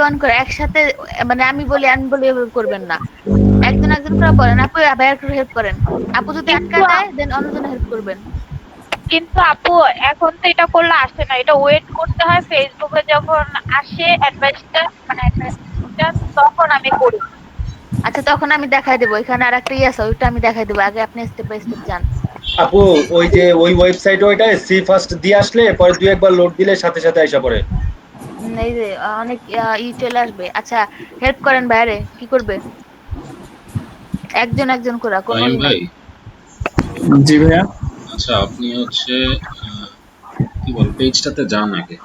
One করে একসাথে, মানে আমি বলি এভাবে করবেন না। একজন একজন করে বলেন, আপু ভাইয়া একটু হেল্প করেন। আপু যদি আটকা কিন্তু যায় দেন অন্যজনে হেল্প করবেন। কিন্তু আপু, এখন তো এটা করলে আসে না, এটা ওয়েট করতে হয় ফেসবুকে যখন আসে অ্যাডভাইসটা, মানে অ্যাডভাইসটা, তখন আমি করি। আচ্ছা তখন আমি দেখাই দেবো, এখানে আর একটা আছে ওইটা আমি দেখাই দেবো, আগে আপনি স্টেপ বাই স্টেপ যান। আপু ওই যে ওই ওয়েবসাইট ওইটায় সি ফার্স্ট দিয়ে আসলে পরে দুই একবার লোড দিলে সাথে সাথে আইসা পড়ে। এই যে অনেক ই চলে আসবে। আচ্ছা হেল্প করেন বাইরে, কি করবে? একজন একজন করে, কোনো ফাহিম ই নাই। ভাই, জি ভাইয়া। আচ্ছা আপনি হচ্ছে আহ, কি বল পেজটাতে যান আগে।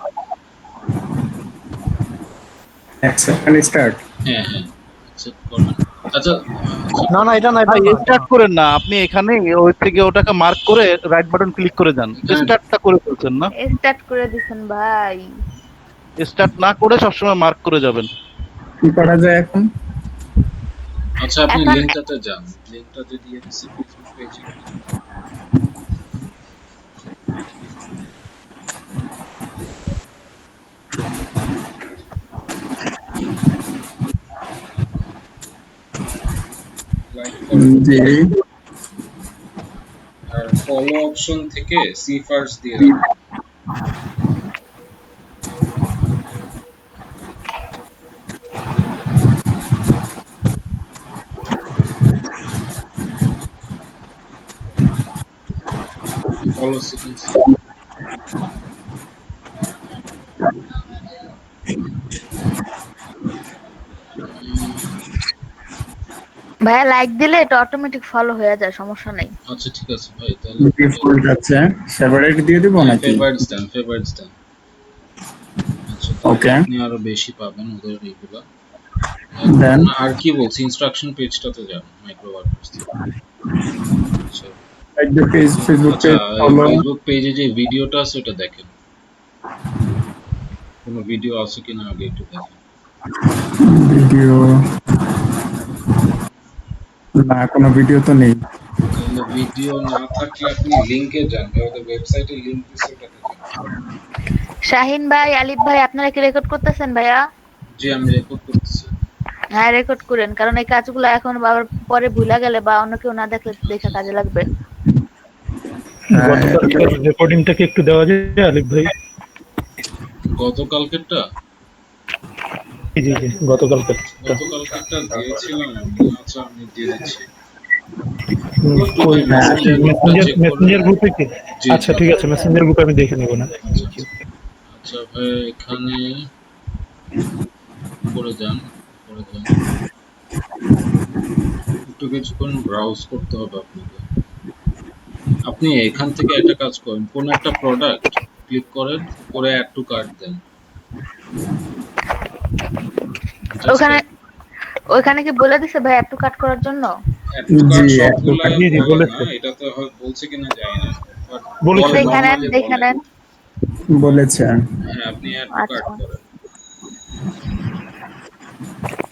Second start. হ্যাঁ হ্যাঁ, অ্যাকসেপ্ট করেন। আচ্ছা না না, এটা না, ভাই স্টার্ট করেন না আপনি, এখানে ওই থেকে ওটাকে মার্ক করে রাইট বাটন ক্লিক করে যান। এখানে স্টার্টটা করে ফেলছেন না? স্টার্ট করে দিছেন ভাই। স্টার্ট না করে সবসময় মার্ক করে যাবেন। কি করা যায় এখন? আচ্ছা আপনি এখন লিঙ্কটাতে যান, লিঙ্কটাতে দিয়ে দিচ্ছি ফেসবুক পেজে। লাইক করেন জি। আর ফলো অপশন থেকে সি ফার্স্ট দিয়ে রাখুন। Follow sequence. ভাইয়া লাইক দিলে এটা অটোমেটিক ফলো হয়ে যায়, সমস্যা নাই। আচ্ছা ঠিক আছে ভাই, তাহলে ডিফল্ট আছে, ফেভারিট দিয়ে দিব হ্যাঁ নাকি? ফেভারিটস দেন, ফেভারিটস দেন। আচ্ছা তাহলে ওকে আপনি আরো বেশি পাবেন ওদের এগুলা। দেন। এখন আর কি বলছি, ইনস্ট্রাকশন পেজটাতে যান মাইক্রো ওয়ার্কার্স থেকে। আচ্ছা লাইক দ্য পেজ, ফেসবুক আচ্ছা, পেজ, এই ফলো। ফেসবুক পেজে যে ভিডিওটা আছে ওটা দেখেন, কোনো ভিডিও আছে কিনা আগে একটু দেখেন। ভিডিও, না কোনো ভিডিও তো নেই। তাহলে ভিডিও না থাকলে আপনি লিংকে যান, ওদের ওয়েবসাইটে লিংক দিছে ওটাতে যান। শাহিন ভাই, আলিফ ভাই, আপনারা কি রেকর্ড করতেছেন ভাইয়া? জি আমি রেকর্ড করতেছি। হ্যাঁ রেকর্ড করেন, কারণ এই কাজগুলো এখন আবার পরে ভুলা গেলে বা অন্য কেউ না দেখলে দেখা কাজে লাগবে। হ্যাঁ, গতকালকের রেকর্ডিংটা কি একটু দেওয়া যায় আলিফ ভাই? গতকালকেরটা? জি জি জি, গতকালকের। গতকালকেরটা দিয়েছিলাম আমি। আচ্ছা আমি দিয়ে দিচ্ছি। একটু ওই ভাই মেসেঞ্জার গ্রুপটা চেক করেন। মেসেঞ্জার গ্রুপে কি? জি আচ্ছা জি। ঠিক আছে, মেসেঞ্জার গ্রুপে আমি দেখে নেব না। আচ্ছা আচ্ছা। আচ্ছা ভাই এখানে করে যান, করে যান। একটু কিছুক্ষণ ব্রাউজ করতে হবে আপনাকে। আপনি এখান থেকে একটা কাজ করেন, কোন একটা প্রোডাক্ট ক্লিক করেন, করে অ্যাড টু কার্ট দেন। জাস্ট ওখানে ওইখানে কি বলে দিছে ভাই একটু কাট করার জন্য? অ্যাড টু জি কার্ট একটু সবগুলা জি জি বলে না, বলেছে, এটাতে হয়তো বলছে কিনা জানি না, বাট বলেছে। বলে দেখে নেন নরমালি দেখে বলে। নেন। বলেছে। হ্যাঁ আপনি অ্যাড টু কার্ট আচ্ছা করেন,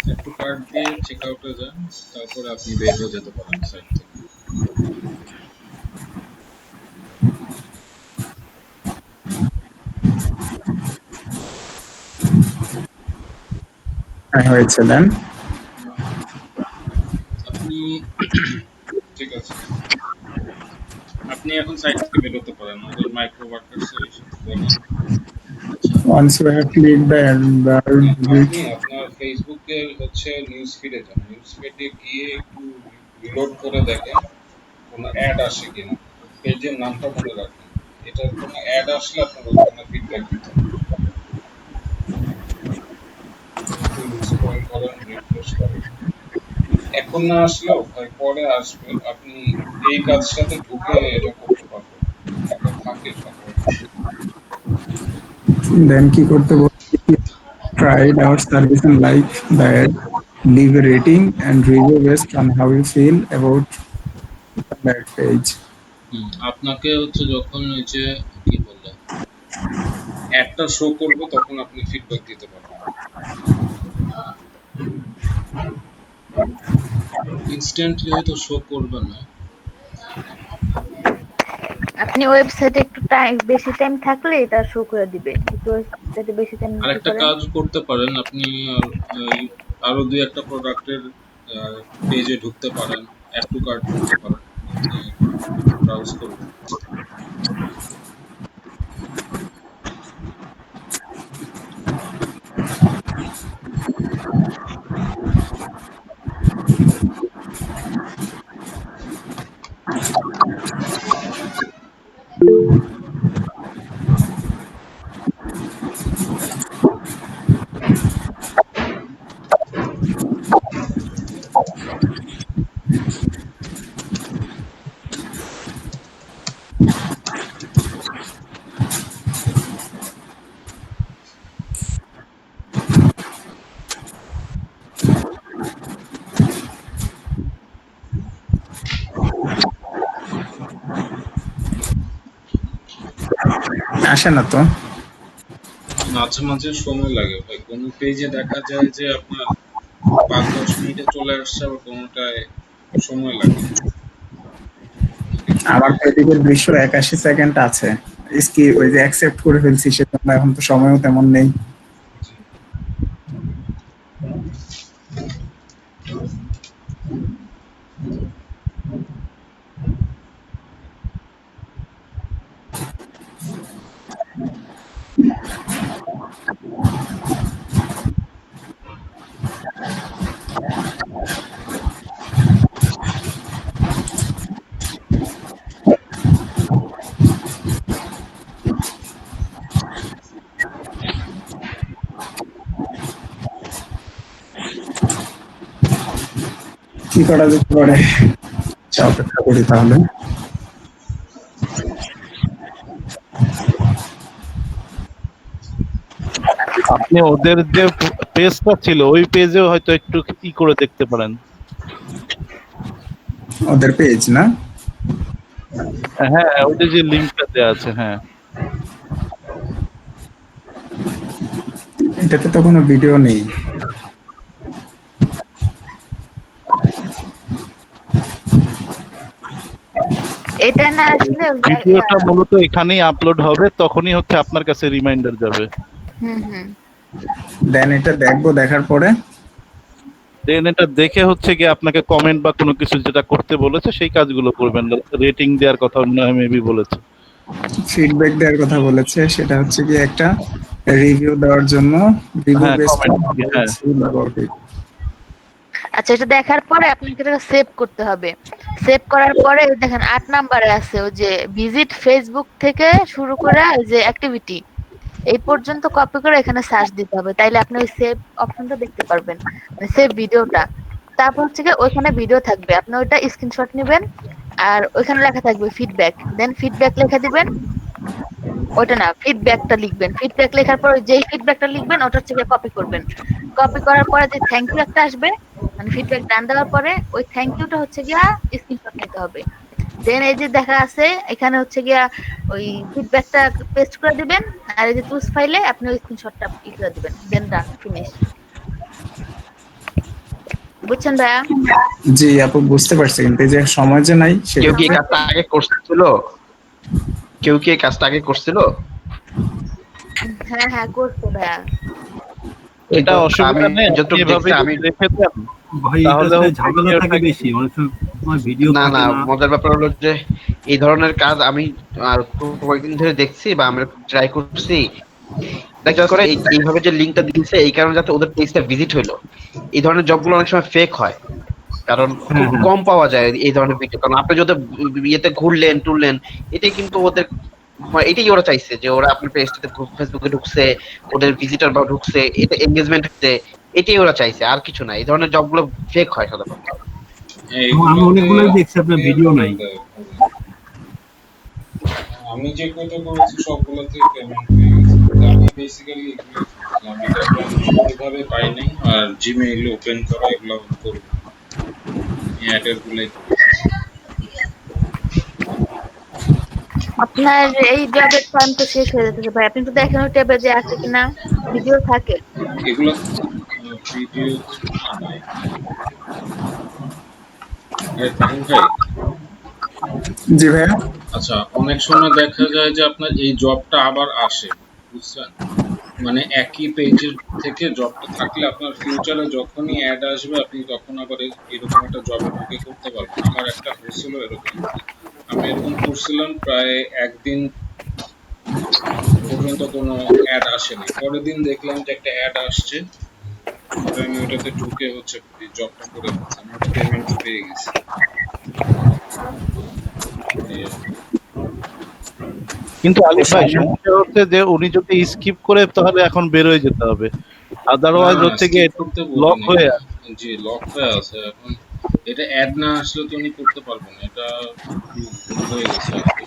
অ্যাড টু কার্ট দিয়ে চেক আউটে যান, তারপরে আপনি বের হয়ে যেতে পারেন সাইট থেকে। হ্যাঁ, হয়েছে দেন। আপনি ঠিক আছে, আপনি এখন সাইট থেকে বের হতে পারেন, ওদের মাইক্রো ওয়ার্কার্স এর সাথে বলেন। আচ্ছা Once you have clicked the embed আপনি which আপনার ফেসবুকে হচ্ছে নিউজ ফিডে যান, নিউজ ফিডে গিয়ে একটু রিলোড করে দেখেন কোনো অ্যাড আসে কিনা। পেজের নামটা মনে রাখবেন, এটার কোনো অ্যাড আসলে আপনার ওখানে ফিডব্যাক দিতে হবে। একটু স্ক্রল করেন, রিফ্রেশ করেন, এখন না আসলেও হয় পরে আসবে, আপনি এই কাজটাতে ঢুকে এটা করতে পারবেন, এটা থাকে সম্ভবত। then কি করতে বলছে? Tried our service and like that. Leave a rating and review based on how you feel about that page. আপনাকে হচ্ছে যখন এই যে কি বললে অ্যাডটা শো করবে তখন আপনি ফিডব্যাক দিতে পারবেন। ইনস্ট্যান্টলি হয়তো শো করবে না। আপনি ওয়েবসাইটে একটু টাইম বেশি টাইম থাকলে এটা শো করে দিবে। একটু ওয়েবসাইটে বেশি টাইম আরেকটা করেন। কাজ করতে পারেন আপনি, আরো দুই একটা প্রোডাক্টের পেজে ঢুকতে পারেন, অ্যাড টু কার্ট করতে পারেন, ব্রাউজ করবেন। আসে না তো। মাঝে মাঝে সময় লাগে ভাই, কোনো পেজে দেখা যায় যে আপনার 5-10 মিনিটে চলে আসছে, আবার কোনোটায় সময় লাগে। আমার তো এদিকে 281 সেকেন্ড আছে। কি ওই যে অ্যাকসেপ্ট করে ফেলছি, সেজন্য এখন তো সময়ও তেমন নেই। কি করা যেতে পারে, অপেক্ষা করি তাহলে। আপনি ওদের যে পেজটা ছিল ওই পেজেও হয়তো একটু ই করে দেখতে পারেন। ওদের পেজ না? হ্যাঁ, ওদের যে লিঙ্কটা দেওয়া আছে। হ্যাঁ, এটাতে তো কোনো ভিডিও নেই। এটা না আসলে ভিডিওটা মূলত এখানেই আপলোড হবে, তখনই হচ্ছে আপনার কাছে রিমাইন্ডার যাবে। হুম। দেন এটা দেখবো, দেখার পরে দেন এটা দেখে হচ্ছে কি আপনাকে কমেন্ট বা কোনো কিছু যেটা করতে বলেছে সেই কাজগুলো করবেন। রেটিং দেওয়ার কথা মেবি বলেছে। ফিডব্যাক দেওয়ার কথা বলেছে, সেটা হচ্ছে কি একটা রিভিউ দেওয়ার জন্য, রিভিউ হ্যাঁ, বেসড কমেন্ট হ্যাঁ। আচ্ছা, এটা দেখার পরে আপনাকে এটা সেভ করতে হবে। সেভ করার পরে দেখেন 8 নাম্বারে আছে ওই যে ভিজিট ফেসবুক থেকে শুরু করে ওই যে অ্যাক্টিভিটি এই পর্যন্ত কপি করে এখানে সার্চ দিতে হবে, তাইলে আপনি ওই সেভ অপশনটা দেখতে পারবেন, মানে সেভ ভিডিওটা। তারপর হচ্ছে কি ওইখানে ভিডিও থাকবে, আপনি ওইটা স্ক্রিনশট নেবেন আর ওইখানে লেখা থাকবে ফিডব্যাক, দেন ফিডব্যাক লেখা দিবেন। ওটা না, ফিডব্যাকটা লিখবেন। ফিডব্যাক লেখার পর যেই ফিডব্যাকটা লিখবেন ওটা হচ্ছে কপি করবেন। কপি করার পরে যে থ্যাংক ইউ একটা আসবে, মানে ফিডব্যাক ডান দেওয়ার পরে ওই থ্যাংক ইউটা হচ্ছে গিয়া স্ক্রিনশট নিতে হবে। দেন এই যে দেখা আছে এখানে হচ্ছে গিয়া ওই ফিডব্যাকটা পেস্ট করে দিবেন, আর এই যে চুজ ফাইলে আপনি ওই স্ক্রিনশটটা ই করে দিবেন, দেন ডান, ফিনিশ। বুঝছেন ভাইয়া? জি আপু, বুঝতে পারছি, কিন্তু এই যে সময় যে নাই কেউ সেটা। কি এই কাজটা আগে করছিল? কেউ কি এই কাজটা আগে করছিল? হ্যাঁ করছে ভাইয়া। এটা অসুবিধা নেই, আপনি যতটুকু এভাবে দেখছি আমি রেখে দেন ভাই, তাহলে এটাতে ঝামেলা থাকে বেশি, অনেক সময় ভিডিও না থাকে না, না। মজার ব্যাপার হলো যে এই ধরনের কাজ আমি আর কয়েকদিন ধরে দেখছি বা আমরা ট্রাই করছি। দেখা করে এইভাবে যে লিঙ্কটা দিয়েছে এই কারণে যাতে ওদের পেজটা ভিজিট হইলো। এই ধরনের জবগুলো অনেক সময় ফেক হয়, কারণ খুব কম পাওয়া যায় এই ধরনের ভিডিও। কারণ আপনি যদি ইয়েতে ঘুরলেন টুরলেন, এটাই কিন্তু ওদের এটাই ওরা চাইছে যে ওরা আপনার পেজটাতে ফেসবুকে ঢুকছে, ওদের ভিজিটর বা ঢুকছে, এটা এঙ্গেজমেন্ট হচ্ছে, এটাই ওরা চাইছে, আর কিছু না। এই ধরনের জবগুলো ফেক হয় সাধারণত। আমি অনেকগুলোই দেখছি আপনার ভিডিও নাই। আমি যে কয়টা করেছি সবগুলোতে পেমেন্ট হয়ে গেছে। আমি বেসিক্যালি আমি দেখলাম ওইভাবে পাই নাই, আর জিমেইল ওপেন করা এগুলো করবো, অ্যাডের গুলাই। আপনার এই জবের টাইম তো শেষ হয়ে যেতেছে ভাই, আপনি তো দেখেন ওই ট্যাবে যে আছে কিনা ভিডিও থাকে। এগুলো ভিডিও নাই। তামিম ভাই, জি ভাইয়া। আচ্ছা, অনেক সময় দেখা যায় যে আপনার এই জবটা আবার আসে, বুঝছেন? মানে একই পেজের থেকে জবটা থাকলে আপনার ফিউচারে যখনই অ্যাড আসবে আপনি তখন আবার এরকম একটা জবে ঢুকে করতে পারবেন। আমার একটা হয়েছিল এরকম, আমি এরকম করছিলাম প্রায় একদিন পর্যন্ত কোনো অ্যাড আসেনি, পরের দিন দেখলাম যে একটা অ্যাড আসছে, পরে আমি ওটাতে ঢুকে হচ্ছে জবটা করে ফেলছি, আমি ওটা পেমেন্ট পেয়ে গেছি। এই আর কি। কিন্তু আলিফ ভাই সমস্যা হচ্ছে যে উনি যদি স্কিপ করে তাহলে এখন বের হয়ে যেতে হবে, না আদারওয়াইজ না, হচ্ছে গিয়ে স্কিপ করতে লক বলিনি, হয়ে জি লক হয়ে আছে এখন। এটা অ্যাড না আসলে তো উনি করতে পারবেন না, এটা একটু ভুল হয়ে গেছে আর কি।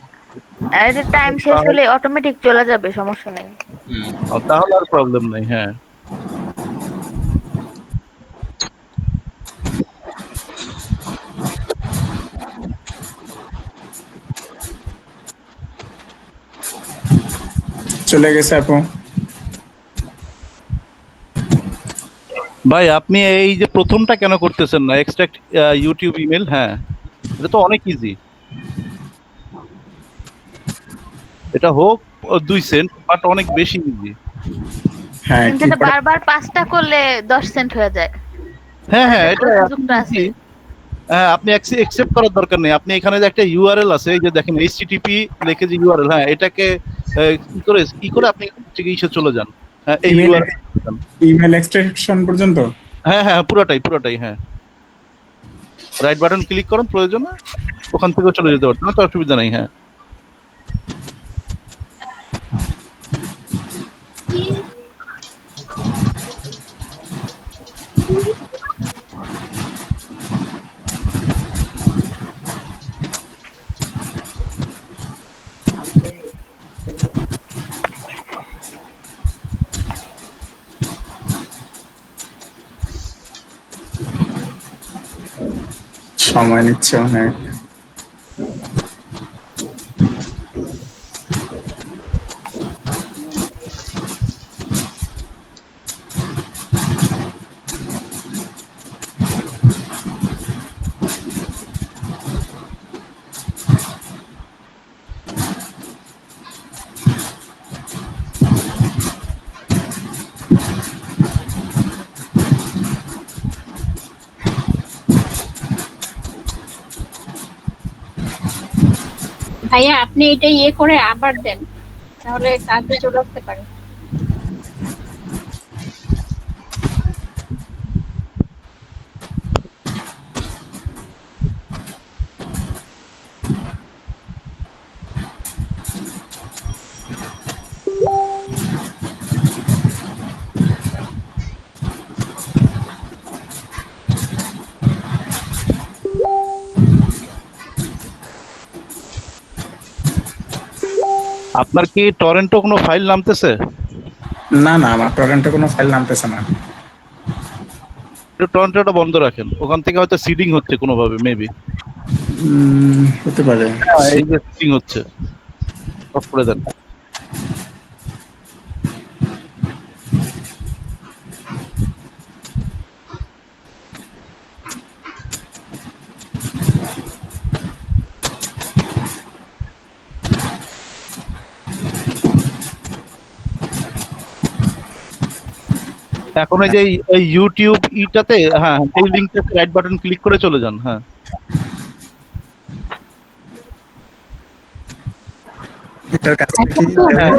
আর এটা টাইম শেষ হলে অটোমেটিক চলে যাবে, সমস্যা নেই। হুম। তাহলে আর প্রবলেম নেই। হ্যাঁ, চলে গেছে আপু। ভাই আপনি এই যে প্রথমটা কেন করতেছেন না, এক্সট্রাক্ট ইউটিউব ইমেল? হ্যাঁ, এটা তো অনেক ইজি। এটা হোক 2 সেন্ট, বাট অনেক বেশি ইজি। হ্যাঁ কিন্তু কি এটা করে? বারবার 5টা করলে 10 সেন্ট হয়ে যায়। হ্যাঁ হ্যাঁ, ওই এটা সুযোগটা আছে। হ্যাঁ, আপনি অ্যাকসেপ্ট করার দরকার নেই। আপনি এখানে যে একটা ইউআরএল আছে, এই যে দেখেন এইচটিটিপি লিখে যে ইউআরএল, হ্যাঁ এটাকে কি করে আপনি ইসে চলে যান। হ্যাঁ, এই ইমেল ইউআরএল। ইমেল এক্সট্রাকশন পর্যন্ত? হ্যাঁ হ্যাঁ, পুরোটাই হ্যাঁ। রাইট বাটন ক্লিক করুন প্রয়োজনে, ওখান থেকে চলে যেতে পারবেন, তো অসুবিধা নেই। হ্যাঁ, সময় নিচ্ছে অনেক। ভাইয়া আপনি এটা ইয়ে করে আবার দেন, তাহলে কাজে চলে আসতে পারে। আপনার কি টরেন্টো কোনো ফাইল নামতেছে? না না, আমার টরেন্টে কোনো ফাইল নামতেছে না। টরেন্টোটা বন্ধ রাখেন, ওখান থেকে হয়তো সিডিং হচ্ছে কোনোভাবে, মেবি। হতে পারে। এই যে সিডিং হচ্ছে, অফ করে দেন। এখন এই যে এই ইউটিউব ইটাতে, হ্যাঁ এই লিঙ্কটাতে রাইট বাটন ক্লিক করে চলে যান। হ্যাঁ, এটার কাছে কি? হ্যাঁ,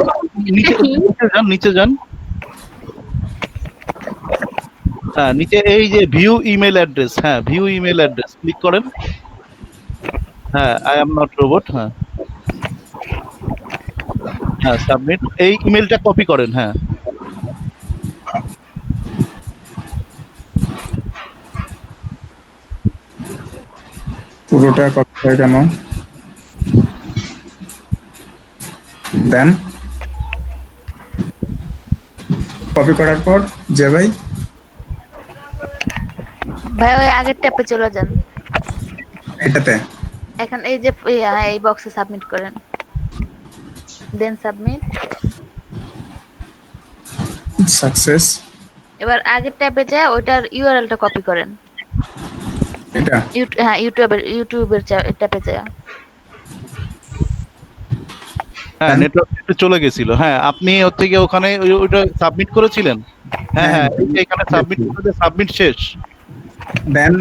নিচে যান। হ্যাঁ, নিচে এই যে ভিউ ইমেল অ্যাড্রেস, হ্যাঁ ভিউ ইমেল অ্যাড্রেস ক্লিক করেন। হ্যাঁ, আই এম নট রোবট। হ্যাঁ হ্যাঁ, সাবমিট। এই ইমেলটা কপি করেন। হ্যাঁ, পুরোটা কপি হয় কেন? দেন কপি করার পর যে ভাই ভাই ওই আগের ট্যাপে চলে যান। এটাতে এখন এই যে এই বক্সে সাবমিট করেন, দেন সাবমিট। সাকসেস। এবার আগের ট্যাবে যায় ওইটার ইউআরএলটা কপি করেন। এটা হ্যাঁ, ইউটিউবের ট্যাবে যায়। হ্যাঁ, নেটওয়ার্ক একটু চলে গেছিল। হ্যাঁ, আপনি হচ্ছে গিয়ে ওখানে ওইটা সাবমিট করেছিলেন? হ্যাঁ, হ্যাঁ, এই যে এখানে সাবমিট করে সাবমিট শেষ। দেন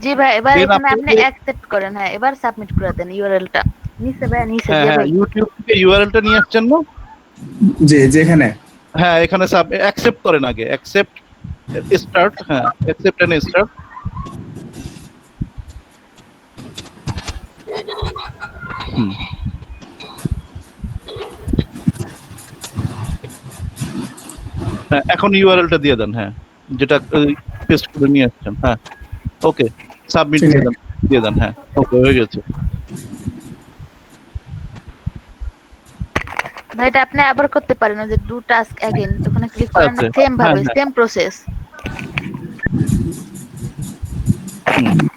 জি ভাই, এবার Then এখানে আপনি আপনাকে- অ্যাকসেপ্ট করেন। হ্যাঁ, এবার সাবমিট করে দেন ইউআরএলটা। নিচে ভাই, নিচে হ্যাঁ, দিয়ে হ্যাঁ, ভাই। ইউটিউব থেকে ইউআরএলটা নিয়ে আসছেন না? যেখানে হ্যাঁ, এখানে অ্যাকসেপ্ট করেন আগে। অ্যাকসেপ্ট স্টার্ট, হ্যাঁ, অ্যাকসেপ্ট এন্ড স্টার্ট। হ্যাঁ, এখন ইউআরএলটা দিয়ে দেন। হ্যাঁ, যেটা পেস্ট করে নিয়ে আসছেন। হ্যাঁ, ওকে, সাবমিট দিয়ে দেন। হ্যাঁ, ওকে, হয়ে গেছে। ভাই, এটা আপনি আবার করতে পারেন, ওই যে ডু টাস্ক অ্যাগেইন, ওখানে ক্লিক করেন, আচ্ছা, সেম ভাবে, হ্যাঁ, সেম প্রসেস।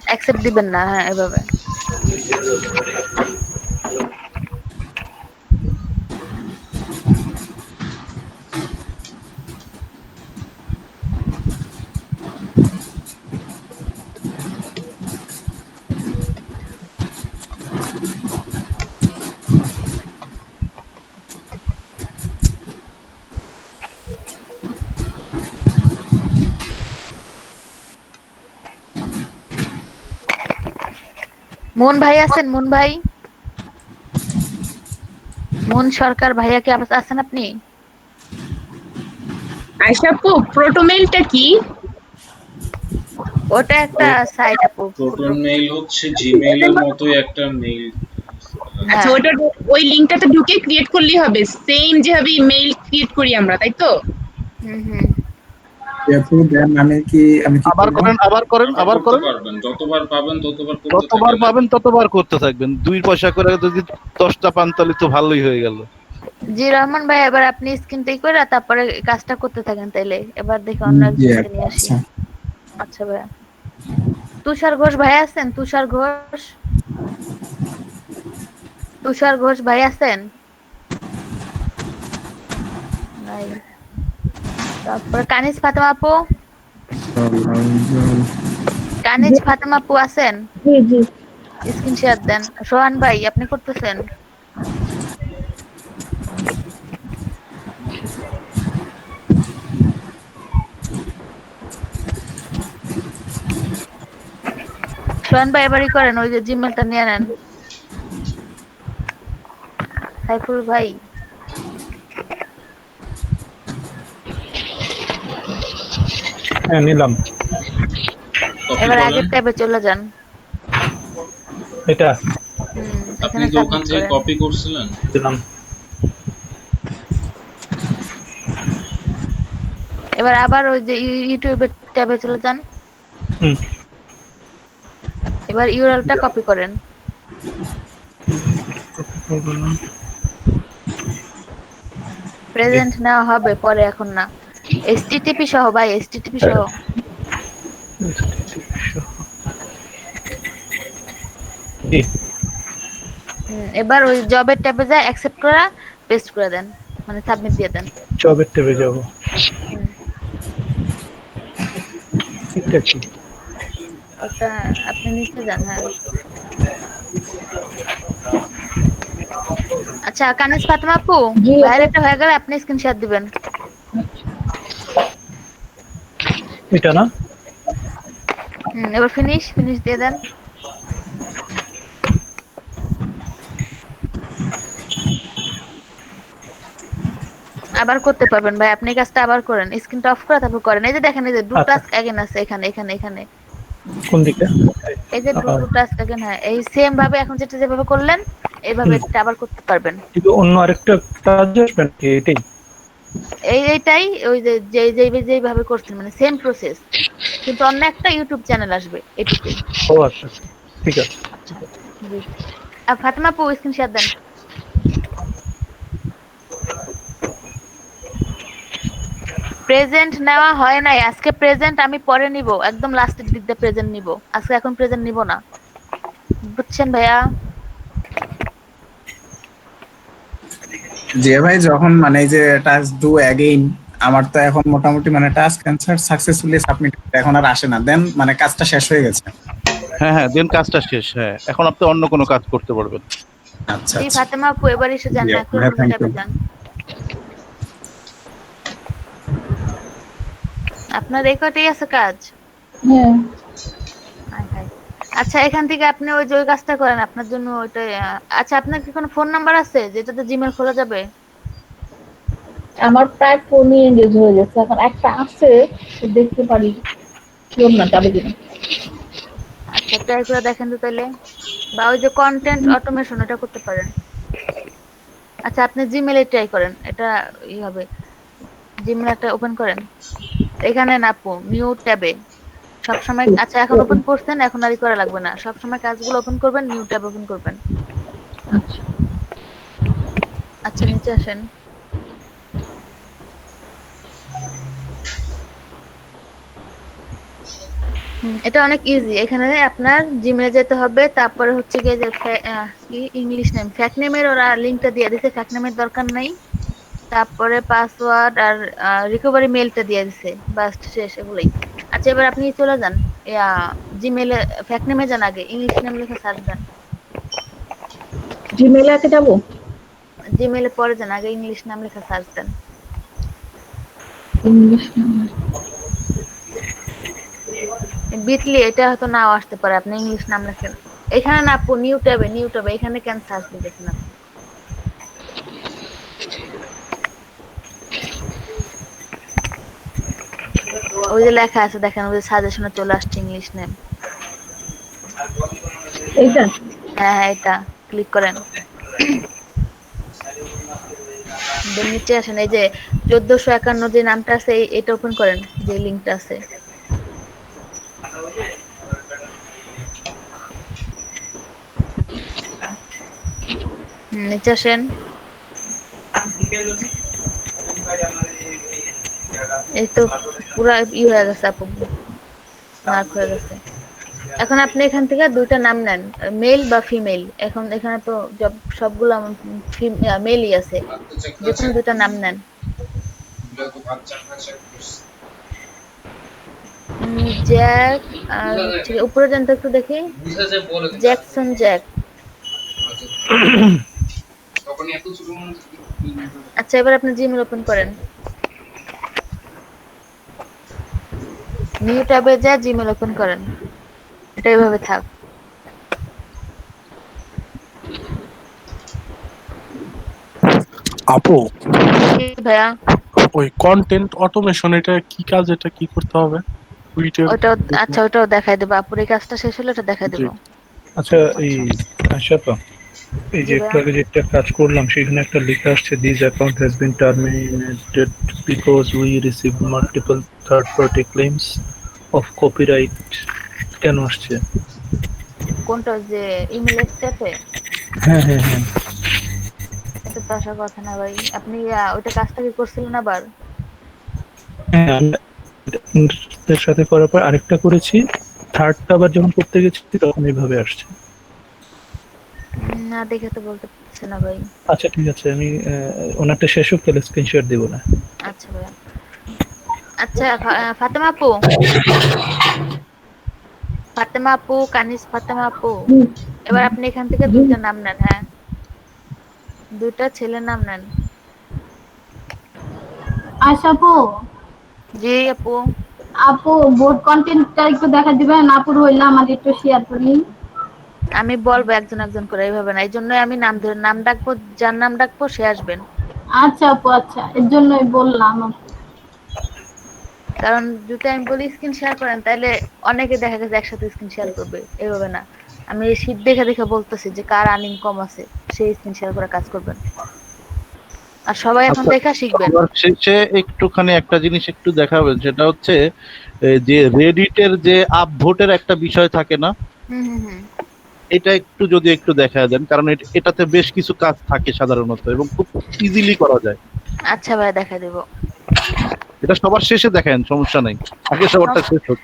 অ্যাকসেপ্ট দিবেন না, হ্যাঁ, এভাবে। মুন ভাই আছেন? মুন ভাই, মুন সরকার ভাইয়া কি আছেন আপনি? আয়শা আপু, প্রোটোমেইলটা কি? ওটা একটা সাইট আপু। প্রোটন মেইল হচ্ছে জিমেইলের মতোই একটা মেইল। আচ্ছা, ওটা ওই লিংকটাতে ঢুকে ক্রিয়েট করলেই হবে, সেম যেভাবে মেইল ক্রিয়েট করি আমরা, তাই তো? আমি কি আবার করেন, আবার করেন, আবার করেন। পারবেন, যতবার পাবেন ততবার করতে যতবার থাকেন। পাবেন ততবার করতে থাকবেন। 2 পয়সা করে যদি 10টা পান তাহলে তো ভালোই হয়ে গেল। জি রহমান ভাই, এবার আপনি স্ক্রিনটাই করে তারপরে কাজটা করতে থাকেন তাইলে। এবার দেখি অন্য একজনকে নিয়ে আসি। আচ্ছা ভাই, তুষার ঘোষ ভাই আছেন? তুষার ঘোষ, তুষার ঘোষ ভাই আছেন? নাই। তারপরে কানিজ ফাতেমা আপু, কানিজ ফাতেমা আপু আছেন? জি জি। স্ক্রিন শেয়ার দেন। সোহান ভাই, আপনি করতেছেন? সোহান ভাই, এবারই করেন, ওই যে জিমেলটা নিয়ে নেন। সাইফুল ভাই, হ্যাঁ, নিলাম। এবার আগের ট্যাবে চলে যান। এটা আপনি কি ওখান থেকে কপি করছিলেন? দিলাম। এবার আবার ওই যে ইউটিউবের ট্যাবে চলে যান। এবার ইউআরএলটা কপি করেন। প্রেজেন্ট নেওয়া হবে পরে, এখন না। এসটিটিপি সহ ভাই, এসটিটিপি সহ। এবার ওই জবের ট্যাবে যায়, অ্যাকসেপ্ট করা, পেস্ট করে দেন, মানে সাবমিট দিয়ে দেন। জবের ট্যাবে যাব। ঠিক আছে, ওটা আপনি নিচে যান। হ্যাঁ, আচ্ছা কানিজ ফাতেমা আপু, ভাইরালটা হয়ে গেলে আপনি স্ক্রিনশট দিবেন। এটা না? এবার ফিনিশ দিয়ে দেন। আবার করতে পারবেন ভাই, আপনি কাজটা আবার করেন, স্ক্রিনটা অফ করে তারপর করেন। এই যে দেখেন, এই যে ডু টাস্ক অ্যাগেইন আছে এখানে, এখানে, এখানে। কোন দিকে? এই যে ডু টাস্ক অ্যাগেইন, হ্যাঁ, এই সেম ভাবে এখন যেটা যেভাবে করলেন এইভাবে এটা আবার করতে পারবেন। কিন্তু অন্য আরেকটা কাজ আসবে নাকি? এটাই এইটাই, ওই যে যেভাবে করছেন, মানে সেম প্রসেস, কিন্তু অন্য একটা ইউটিউব চ্যানেল আসবে, এটুকুই। ও আচ্ছা, ঠিক আছে। আর ফাতেমা আপু স্ক্রিনশট দেন। প্রেজেন্ট নেওয়া হয় নাই আজকে, প্রেজেন্ট আমি পরে নিব, একদম লাস্টের দিক দিয়ে প্রেজেন্ট নিব আজকে, এখন প্রেজেন্ট নিব না, বুঝছেন ভাইয়া? যে ভাই, যখন মানে এই যে টাস্ক ডু অ্যাগেইন, আমার তো এখন মোটামুটি মানে টাস্ক অ্যানসার সাকসেসফুলি সাবমিট, এখন আর আসে না, দেন মানে কাজটা শেষ হয়ে গেছে। হ্যাঁ, হ্যাঁ, দেন কাজটা শেষ। হ্যাঁ, এখন আপনি অন্য কোনো কাজ করতে পারবেন। আচ্ছা জি আচ্ছা ফাতেমা আপু এবার এসে যান না, একটু হ্যাঁ, thank ট্যাবে you. যান। আপনার এই কয়টাই আছে কাজ? হ্যাঁ হায় হায়। আচ্ছা এখান থেকে আপনি ওই যে ওই কাজটা করেন, আপনার জন্য ওইটা আচ্ছা আপনার কি কোনো ফোন নাম্বার আছে যেটাতে জিমেল খোলা যাবে? আমার প্রায় ফোনই এঙ্গেজ হয়ে গেছে, এখন একটা আছে দেখতে পারি শিওর না যাবে কিনা। আচ্ছা ট্রাই করে দেখেন তো তাহলে, বা ওই যে কন্টেন্ট অটোমেশন ওটা করতে পারেন। আচ্ছা আপনি জিমেলে ট্রাই করেন, এটা হবে। জিমেল একটা ওপেন করেন, এখানে না আপু নিউ ট্যাবে সবসময়। আচ্ছা এখন ওপেন করছেন, এখন আর করা লাগবে না, সবসময় কাজগুলো ওপেন করবেন, নিউ ট্যাব ওপেন করবেন। আচ্ছা নিচে আসেন। এটা অনেক ইজি। এখানে আপনার জিমেলে যেতে হবে, তারপরে হচ্ছে গিয়ে যে কি ইংলিশ নেম ফ্যাক নেমের ওরা লিংকটা দিয়ে দিছে, ফ্যাক নেমের দরকার নাই। তারপরে পাসওয়ার্ড আর রিকভারি মেইলটা দিয়ে দিছে, বাস শেষ এগুলোই। আচ্ছা এবার আপনি চলে যান জিমেলে, ফ্যাক নেমে যান, আগে ইংলিশ নেম লিখে সার্চ দেন। জিমেইলে আগে যাবো? জিমেলে পরে যান, আগে ইংলিশ নাম লিখে সার্চ দেন। ইংলিশ বিটলি এটা হয়তো নাও আসতে পারে, আপনি ইংলিশ নাম লেখেন। এখানে না আপু নিউ ট্যাবে, নিউ ট্যাবে এখানে কেন সার্চ দিয়ে দেখেন আপনি। ওই যে লেখা আছে দেখেন, ওই যে সাজেশনে চলে আসছে ইংলিশ নেম। এইটা? হ্যাঁ হ্যাঁ এটা ক্লিক করেন। নিচে আসেন, এই যে 1451 যে নামটা আছে এটা ওপেন করেন, যে লিংকটা আছে। নিচে আসেন। এই তো পুরা হয়ে গেছে আপু, মার্ক হয়ে গেছে। এখন আপনি এখান থেকে দুইটা নাম নেন, মেল বা ফিমেল। এখন এখানে তো সবগুলো মেলই আছে, যে কোনো দুইটা নাম নেন। জ্যাক আর হচ্ছে উপরে যান তো একটু দেখি, জ্যাকসন জ্যাক। আচ্ছা এবার আপনি জিমেল ওপেন করেন, নিউ ট্যাবে যা জিমেল ওপেন করেন। এটা এইভাবে থাক। আপু ভাইয়া ওই কন্টেন্ট অটোমেশন এটা কি কাজ, এটা কি করতে হবে? ওটাও আচ্ছা ওটাও দেখাই দেবো আপুর, এই কাজটা শেষ হলে ওটা দেখাই দেবো। আচ্ছা এই আশাপা, এই যে একটু আগে যেটা কাজ করলাম সেখানে একটা লেখা আসছে this account has been terminated because we receive multiple third party claims of copyright. কেন আসছে? কোনটা, যে ইমেল স্টেপে? হ্যাঁ হ্যাঁ হ্যাঁ এটা তো আসার কথা না ভাই। আপনি ওইটা কাজটা কি করছিলেন আবার? হ্যাঁ আপনার সাথে করার পর আরেকটা করেছি, থার্ডটা আবার যখন করতে গেছি তখন এইভাবে আসছে। না দেখে তো বলতে পারছি না ভাই। আচ্ছা ঠিক আছে, আমি ওনারটা শেষ হোক তাহলে স্ক্রিনশট দেবো না। আচ্ছা ভাইয়া। আচ্ছা ফাতেমা আপু, ফাতেমা আপু, কানিজ ফাতেমা আপু, এবার আপনি এখান থেকে দুইটা নাম নেন। হ্যাঁ দুইটা ছেলের নাম নেন। আচ্ছা আপু, জি আপু। আপু বোর্ড কন্টেন্টটা একটু দেখা দিবেন, আপুর হইলে আমাদের একটু শেয়ার করি। আমি বলবো একজন একজন করে, এইভাবে না, এই জন্যই আমি নাম ধরে নাম ডাকবো, যার নাম ডাকবো সে আসবেন। আচ্ছা আপু, আচ্ছা এর জন্যই বললাম। কারণ যদি আমি বলি স্ক্রিন শেয়ার করেন, তাহলে অনেকে দেখা গেছে একসাথে স্ক্রিন শেয়ার করবে, এইভাবে না। আমি শীট দেখে দেখে বলতেছি যে কার আর্নিং কম আছে সেই স্ক্রিন শেয়ার করে কাজ করবেন, আর সবাই এখন দেখা শিখবেন। শেষে একটুখানি একটা জিনিস একটু দেখাবেন, সেটা হচ্ছে যে রেডিটের যে আপভোটের একটা বিষয় থাকে না, এটা একটু যদি একটু দেখা দেন, কারণ এটাতে বেশ কিছু কাজ থাকে সাধারণত এবং খুব ইজিলি করা যায়। আচ্ছা ভাই দেখা দেব। এটা সবার শেষে দেখেন, সমস্যা নাই, আগে সবারটা শেষ হোক।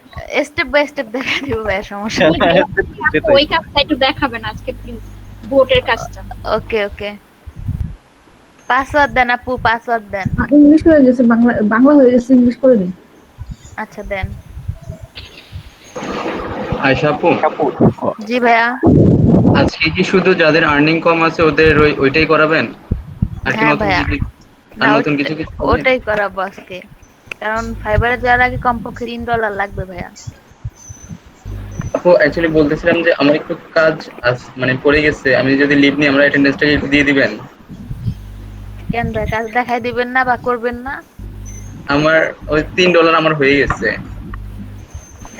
স্টেপ বাই স্টেপ দেখা দেব ভাই, সমস্যা নেই। ওই কাজটা একটু দেখাবেন আজকে প্লিজ, ভোটের কাজটা। ওকে ওকে, পাসওয়ার্ড দেন আপু, পাসওয়ার্ড দেন। ইংলিশ হয়ে গেছে, বাংলা বাংলা হয়ে গেছে, ইংলিশ করে দিন। আচ্ছা দেন। আয়শা আপু, জি ভাইয়া। আজকে কি শুধু যাদের আর্নিং কম আছে ওদের ওইটাই করাবেন? আর কি হ্যাঁ নতুন ভাইয়া, কিছু না নতুন কিছু হবে? ওটাই করাবো আজকে, কারণ ফাইবারে যাওয়ার আগে কমপক্ষে $3 লাগবে ভাইয়া। আপু অ্যাকচুয়ালি বলতেছিলাম যে আমার একটু কাজ মানে পড়ে গেছে, আমি যদি লিভ নিই আমরা অ্যাটেন্ডেন্সটা একটু দিয়ে দিবেন? কেন ভাই, কাজ দেখাই দিবেন না বা করবেন না? আমার ওই $3 আমার হয়ে গেছে।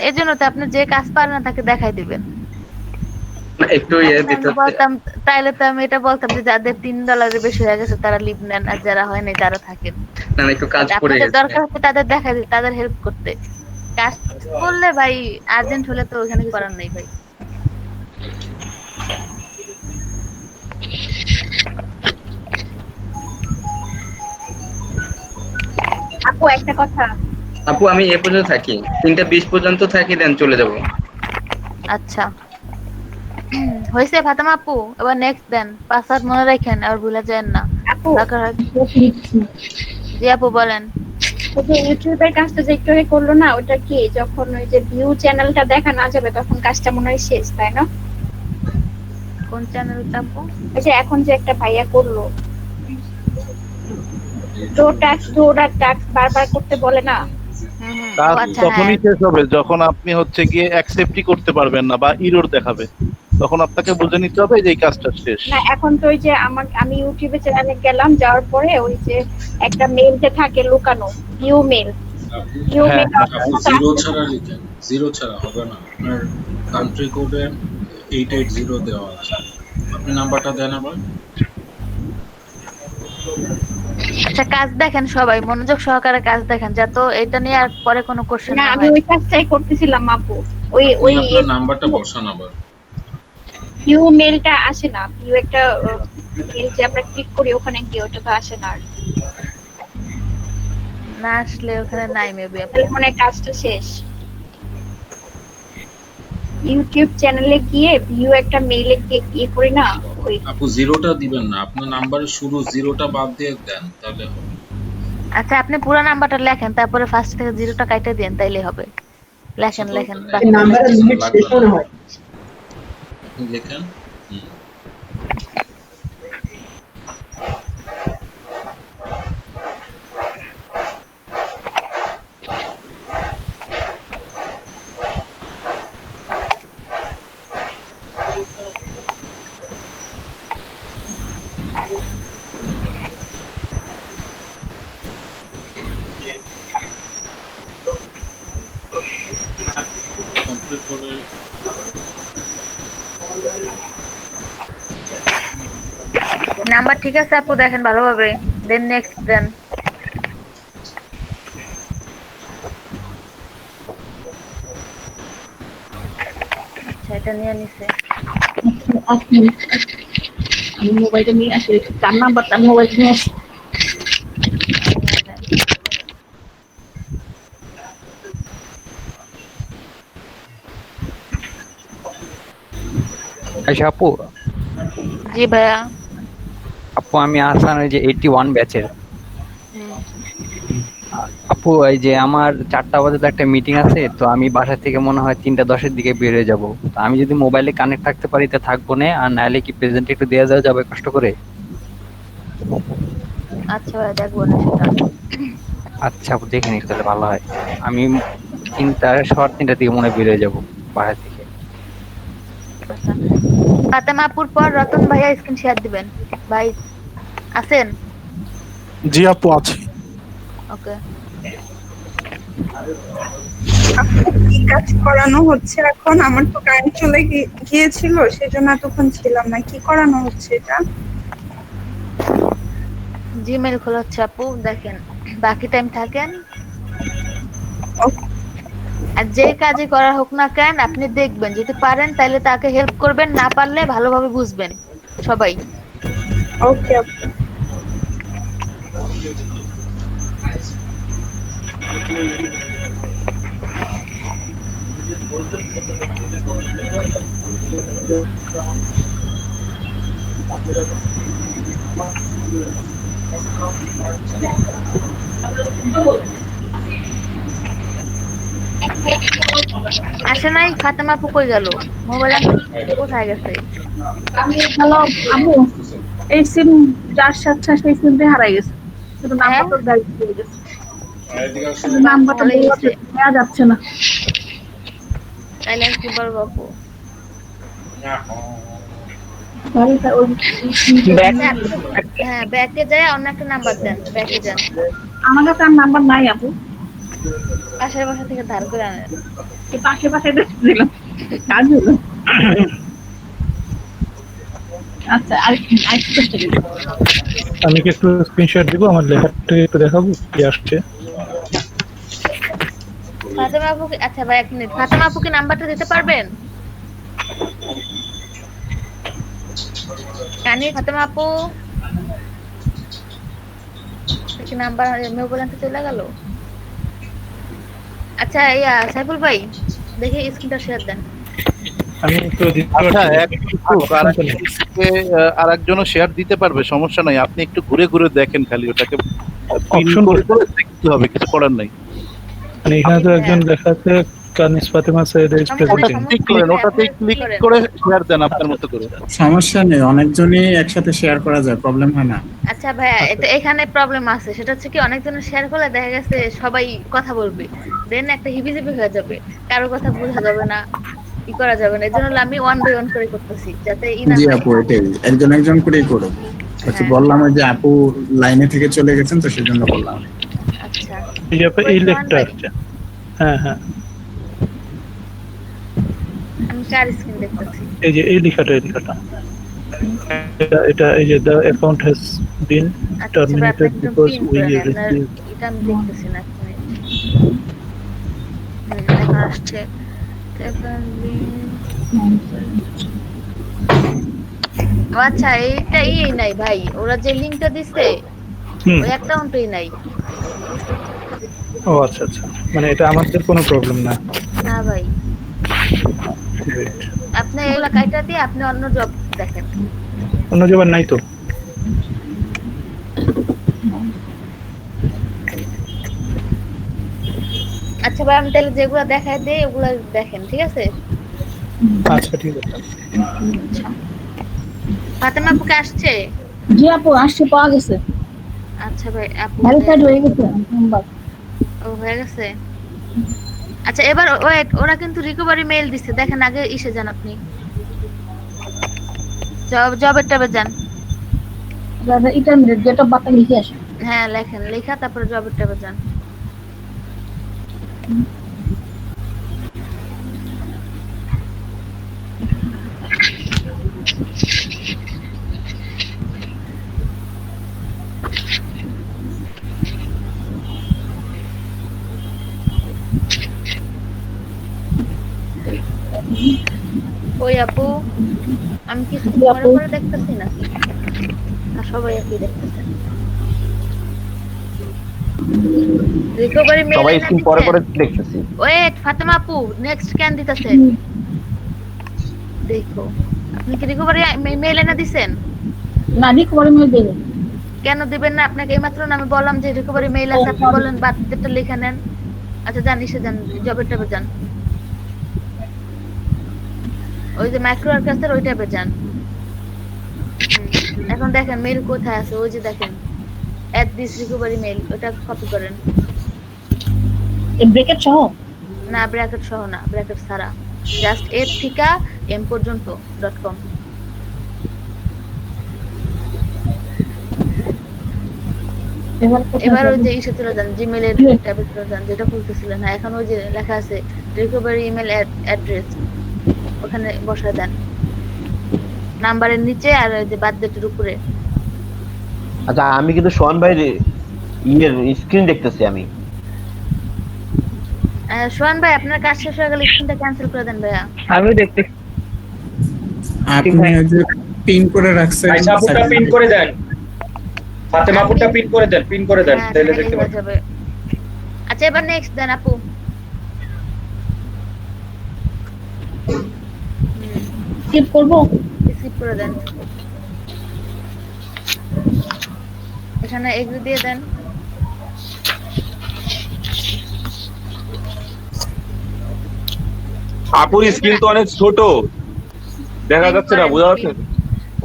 এই জন্য তো আপনি যে কাজ পারেন না তাকে দেখাই দিবেন। না, একটু ইয়ে আমি দিতে বলতাম, তাইলে তো আমি এটা বলতাম যে যাদের $3 বেশি হয়ে গেছে তারা লিভ নেন, আর যারা হয় নাই তারা থাকেন। না না, একটু কাজ পড়ে আপনাদের গেছে। দরকার হচ্ছে তাদের দেখাই দিতে, তাদের হেল্প করতে। কাজ করলে ভাই আর্জেন্ট হলে তো ওখানে কিছু করার নেই ভাই। আপু একটা কথা, আপু আমি এ পর্যন্ত থাকি, 3:20 পর্যন্ত থাকি, দেন চলে যাব। আচ্ছা হয়েছে ফাতেমা আপু, এবার নেক্সট দেন। পাসওয়ার্ড মনে রাখেন আর ভুলে যাবেন না। আপু জি আপু বলেন। ওই যে ইউটিউবের কাজটা যে একটু আগে করলো না, ওটা কি যখন ওই যে ভিউ চ্যানেলটা দেখা না যাবে তখন কাজটা মনে হয় শেষ, তাই না? কোন চ্যানেলটা আপু? ওই যে এখন যে একটা ভাইয়া করলো, টাক্স বারবার করতে বলে না, কাজ আচ্ছা, তখনই শেষ হবে যখন আপনি হচ্ছে গিয়ে অ্যাকসেপ্টই করতে পারবেন না বা ইরর দেখাবে, তখন আপনাকে বুঝে নিতে হবে যে এই কাজটা শেষ। না এখন তো ওই যে আমি ইউটিউবে চ্যানেলে গেলাম, যাওয়ার পরে ওই যে একটা মেইলতে থাকে লুকানো, ভিউ মেইল, ভিউ মেইল আপনি জিরো ছাড়া লিখেন, জিরো ছাড়া হবে না, আপনার কান্ট্রি কোডে 880 দেওয়া আছে, আপনি নাম্বারটা দেন আবার। আচ্ছা কাজ দেখেন, সবাই মনোযোগ সহকারে কাজ দেখেন, যাতে এটা নিয়ে আর পরে কোনো কোশ্চেন না না আমি হয়। ওই কাজটাই করতেছিলাম আপু, ওই আপনার নাম্বারটা বসান আবার। ভিউ মেইলটা আসে না, ভিউ একটা মেইল যে আমরা ক্লিক করি ওখানে গিয়ে ওটা তো আসে না, আর না আসলে ওখানে নাই মেবি আপু। তাহলে মনে হয় কাজটা শেষ। ইউটিউব চ্যানেলে গিয়ে ভিউ একটা মেইলে গিয়ে করি না, ওই আপু জিরোটা দিবেন না, আপনার নাম্বারের শুরু জিরোটা বাদ দিয়ে দেন তাহলে হবে। আচ্ছা আপনি পুরো নাম্বারটা লেখেন, তারপরে ফার্স্ট থেকে জিরোটা কাটে দেন, তাইলে হবে। লেখেন লেখেন নাম্বারের লিমিট শেষ মনে হয়, আপনি লেখেন। কমপ্লিট করে নাম্বার ঠিক আছে আপু, দেখেন ভালোভাবে, দেন নেক্সট দেন। আচ্ছা এটা নিয়ে নিছে। আমি মোবাইলটা নিয়ে আসি, তার নাম্বারটা মোবাইল নিয়ে আসি। আচ্ছা আপু। জি ভাইয়া। আপু আমি আসান, ওই যে 81 ব্যাচের। আপু এই যে আমার 4টা বাজে তো একটা মিটিং আছে, তো আমি বাসা থেকে মনে হয় 3:10-এর দিকে বের হয়ে যাবো। তো আমি যদি মোবাইলে কানেক্ট থাকতে পারি তো থাকবো না, আর নাহলে কি প্রেজেন্ট একটু দেওয়া যাবে কষ্ট করে? আচ্ছা ভাইয়া দেখবো না সেটা। আচ্ছা আপু দেখে নিস তাহলে ভালো হয়। আমি 3:30 দিকে মনে হয় বের হয়ে যাবো বাসা থেকে। আচ্ছা ফাতেমা আপুর পর রতন ভাইয়া স্ক্রিন শেয়ার দিবেন। ভাই আছেন? জি আপু আছি। ওকে। কি কাজ করানো হচ্ছে এখন? আমার তো কারেন্ট চলে গিয়েছিল, সেজন্য এতক্ষণ ছিলাম না। কি করানো হচ্ছে এটা? জিমেইল খোলা হচ্ছে আপু, দেখেন বাকি টাইম থাকেন। আর যে কাজই করা হোক না কেন আপনি দেখবেন, যদি পারেন তাহলে তাকে হেল্প করবেন, না পারলে ভালোভাবে বুঝবেন সবাই। ওকে ওকে। আসে নাই? ফাতেমা আপু কই গেল? মোবাইল আনতে কোথায় গেছে? হ্যালো আবু, এই সিম যার সাথে সেই সিমটা হারাই গেছে, শুধু নাম্বারটা গায়েব হয়ে গেছে। নাম্বারটা দেওয়া যাচ্ছে না। তাইলে আমি কি বলবো আপু? হ্যাঁ, ব্যাকে যায় অন্য একটা নাম্বার দেন, ব্যাকে যান। আমার কাছে আর নাম্বার নাই আপু। পাশের বাসা থেকে ধার করে আনেন। এই পাশে পাশে দিলাম, কাজ হলো। আচ্ছা, আর চেষ্টা করি। আমি কি একটু স্ক্রিনশট দিব আমার লেখাটা একটু দেখাবো কি আসছে? ফাতেমা আপু আচ্ছা ভাই এক মিনিট, ফাতেমা আপু কি নাম্বারটা দিতে পারবেন? কানি ফাতেমা আপু কি নাম্বার মোবাইল আনতে চলে গেল? আচ্ছা ইয়া সাইফুল ভাই দেখি স্ক্রিনটা শেয়ার দেন। আমি তো আচ্ছা আর একজনও শেয়ার দিতে পারবে, সমস্যা নাই। আপনি একটু ঘুরে ঘুরে দেখেন, খালি ওটাকে পিন করে করে দেখতে হবে, কিছু করার নাই। মানে এখানে তো একজন লেখা আছে Kanis Fatema Sayeed is presenting. Click করেন, ওটাতে ক্লিক করে শেয়ার দেন আপনার মতো করে। সমস্যা নেই, অনেকজনই একসাথে শেয়ার করা যায়, প্রবলেম হয় না। আচ্ছা ভাইয়া এটা এখানে প্রবলেম আছে, সেটা হচ্ছে কি অনেকজনের শেয়ার করলে দেখা গেছে সবাই কথা বলবে, দেন একটা হিবিজিবি হয়ে যাবে, কারো কথা বোঝা যাবে না, কি করা যাবে না। এজন্য আমি ওয়ান বাই ওয়ান করে করতেছি যাতে জি আপু, এটাই একজন একজন করেই করো। আচ্ছা বললাম যে আপু লাইনে থেকে চলে গেছেন তো সেজন্য বললাম। আচ্ছা এই যে এই লেখটা আসছে। হ্যাঁ হ্যাঁ, আমি কার স্ক্রিন দেখতেছি? এই যে এই লেখাটা এটা এই যে the account has been terminated because we received। এটা আমি দেখতেছি না, এখন আসছে। আচ্ছা এইটাই নাই ভাই, ওরা যে লিংকটা দিছে ওই অ্যাকাউন্টই নাই। ও আচ্ছা আচ্ছা, মানে এটা আমাদের কোনো প্রবলেম না। না ভাই, আপনি এগুলা কাইটা দিয়ে আপনি অন্য জব দেখেন। অন্য জব নাই তো? আচ্ছা ভাই আমি তাহলে যেগুলো দেখাই দিই ওগুলো দেখেন, ঠিক আছে? আচ্ছা ঠিক আছে। ফাতেমা আপু আসছে? জি আপু আসছে, পাওয়া গেছে। আচ্ছা ভাই আপু ভেরিফাইড হয়ে গেছে নাম্বার। ও হয়ে গেছে। আচ্ছা এবার ওয়েট, ওরা কিন্তু রিকভারি মেইল দিছে, দেখেন আগে ইসে যান আপনি, জবের ট্যাবে যান। এটা ডেট অফ বার্থ লিখে আসেন। হ্যাঁ লেখেন, লেখা তারপরে জবের ট্যাবে যান। ওই আপু আমি কিছু পরে পরে দেখতেছি নাকি না সবাই একই দেখতেছে? রিকভারি মেইল সবাই স্ক্রিন পরে পরে দেখতেছি। ওয়েট ফাতেমা আপু নেক্সট স্ক্যান দিতেছে, দেখো আপনি কি রিকভারি মেইল এনে দিবেন? না রিকভারি মেইল দেন। কেন দিবেন না? আপনাকে এইমাত্র না আমি বললাম যে রিকভারি মেইল আছে, আপনি বলেন বার্থডেটা লিখে নেন। আচ্ছা যান এসে যান, জবের ট্যাবে যান, ওই যে মাইক্রো ওয়ার্কার্সের ওই ট্যাবে যান। এখন দেখেন মেইল কোথায় আছে, ওই যে দেখেন অ্যাড দিস রিকভারি মেইল, ওটা কপি করেন। এই ব্র্যাকেট সহ? না ব্র্যাকেট সহ না, ব্র্যাকেট ছাড়া, জাস্ট এ থেকে এম পর্যন্ত .com। এবার ওই যে ইসে চলে যান, জিমেইলের ট্যাবে চলে যান যেটা খুলতেছিলেন। হ্যাঁ এখন ওই যে লেখা আছে রিকভারি ইমেল অ্যাড্রেস, ওখানে বসায় দেন নাম্বারের নিচে আর ওই যে বার্থডেটের উপরে। আচ্ছা আমি কিন্তু সোহান ভাই ইয়ের স্ক্রিন দেখতেছি আমি। সোহান ভাই আপনার কাজ শেষ হয়ে গেলে স্ক্রিনটা ক্যান্সেল করে দেন ভাইয়া। আমি দেখতে আপনি ওই যে পিন করে রাখছেন, আচ্ছা আপুটা পিন করে দেন, ফাতেমা আপুটা পিন করে দেন, পিন করে দেন তাহলে দেখতে পাবেন। আচ্ছা এবার নেক্সট দেন আপু। স্কিপ করব? স্কিপ করে দেন, এখানে এগ্রি দিয়ে দেন। আপুর স্ক্রিন তো অনেক ছোট, দেখা যাচ্ছে না, বোঝা যাচ্ছে?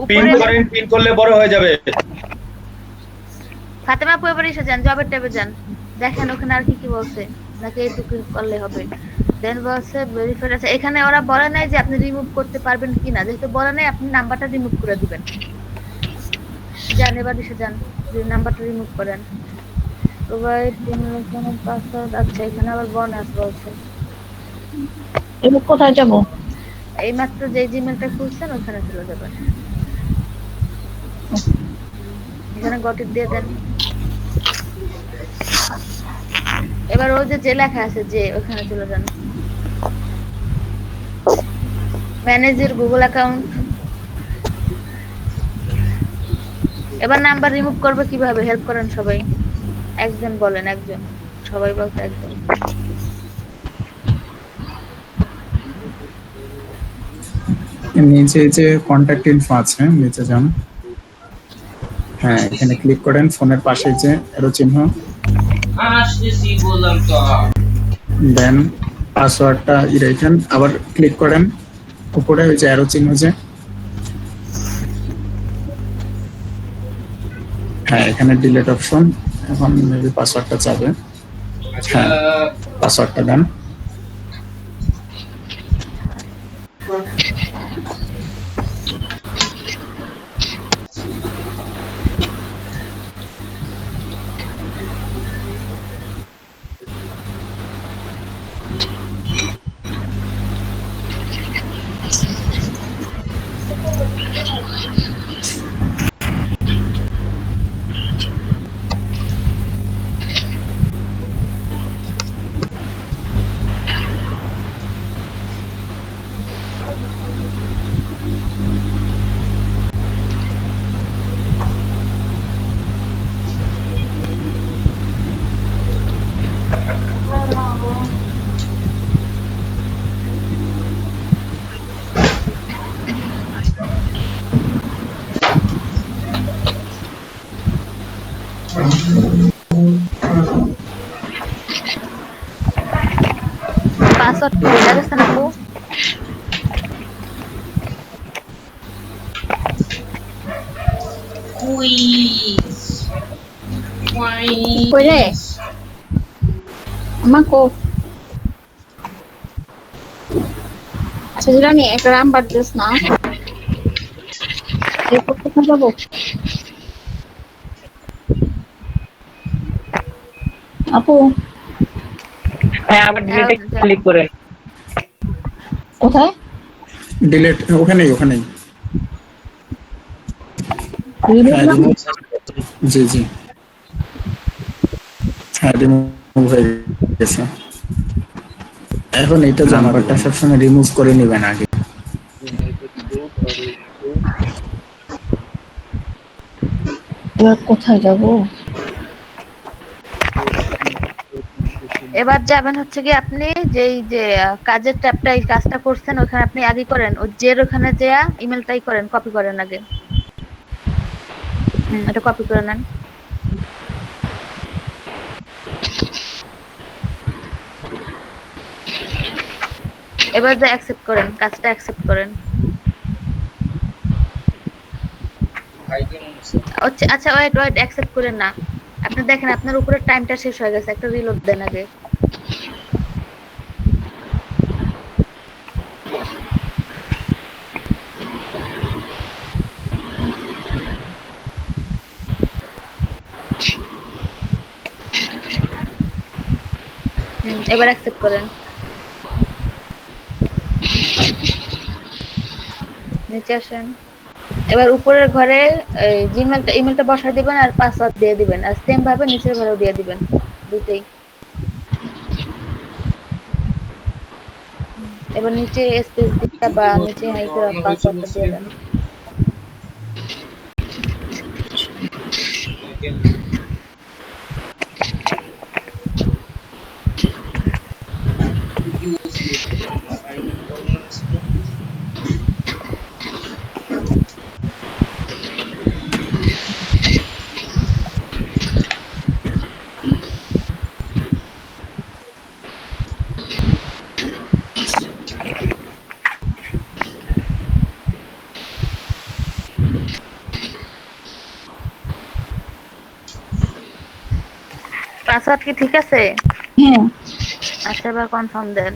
পিন করেন, পিন করলে বড় হয়ে যাবে। ফাতেমা আপু এবার এসে যান, জবের ট্যাবে যান, দেখেন ওখানে আর কি কি বলছে, নাকি এইটুকু করলে হবে। দেন বলছে ভেরিফাইড আছে। এখানে ওরা বলে নাই যে আপনি রিমুভ করতে পারবেন কিনা, যেহেতু বলে নাই আপনি নাম্বারটা রিমুভ করে দিবেন। যান এবার এসে যান, নাম্বারটা রিমুভ করেন। Provide password. আচ্ছা এখানে আবার বোনাস বলছে। এবার কোথায় যাব? এই মাত্র যে জিমেলটা খুলছেন ওখানে চলে যাবেন, এখানে গটিট দিয়ে দেন। এবার ওই যে লেখা আছে যে ওখানে চলে যান, ম্যানেজ ইউর গুগল অ্যাকাউন্ট। এবার নাম্বার রিমুভ করবে কিভাবে, হেল্প করেন সবাই, একজন বলেন, একজন, সবাই বলতে একজন। নিচে যে কন্ট্যাক্ট ইনফো আছে, নিচে যান, হ্যাঁ এখানে ক্লিক করেন, ফোনের পাশে যে এরো চিহ্ন, দেন পাসওয়ার্ডটা রেখেন, আবার ক্লিক করেন উপরে ওই যে এরো চিহ্ন যে, হ্যাঁ এখানে ডিলিট অপশন, এখন মেবি পাসওয়ার্ডটা চাবে, হ্যাঁ পাসওয়ার্ডটা দেন। পাসওয়ার্ড কি ভুলে গেছেন আপু? কই রে আমা কো? আচ্ছা জানি একটা নাম্বার দিস না, এরপর কোথায় যাবো? আপু হ্যাঁ আবার ডিলিটে ক্লিক করেন। কোথায়? ডিলিট, ওখানেই ওখানেই, জি জি, হ্যাঁ রিমুভ হয়ে গেছে। এখন এটা নাম্বারটা সবসময় রিমুভ করে নেবেন আগে। এবার কোথায় যাব? এবার যাবেন হচ্ছে কি আপনি যেই যে কাজের ট্যাবটা এই কাজটা করছেন ওখানে আপনি আগে করেন, ও জের ওখানে যেয়া ইমেলটাই করেন, কপি করেন আগে, এটা কপি করে নেন। এবার যে অ্যাকসেপ্ট করেন, কাজটা অ্যাকসেপ্ট করেন। আচ্ছা ওয়েট ওয়েট, অ্যাকসেপ্ট করেন না, আপনি দেখেন আপনার উপরে টাইমটা শেষ হয়ে গেছে, একটা রিলোড দেন আগে। এবার অ্যাকসেপ্ট করেন, নিচে আসেন। এবার উপরের ঘরে জিমেলটা ইমেলটা বসায় দিবেন আর পাসওয়ার্ড দিয়ে দিবেন, আর সেম ভাবে নিচের ঘরেও দিয়ে দিবেন, দুটেই। এবার নিচে স্পেস দিয়ে বা নিচে হাই করে পাসওয়ার্ডটা দিয়ে দেন। পাসওয়ার্ড কি ঠিক আছে? হ্যাঁ। আচ্ছা এবার কনফার্ম দেন।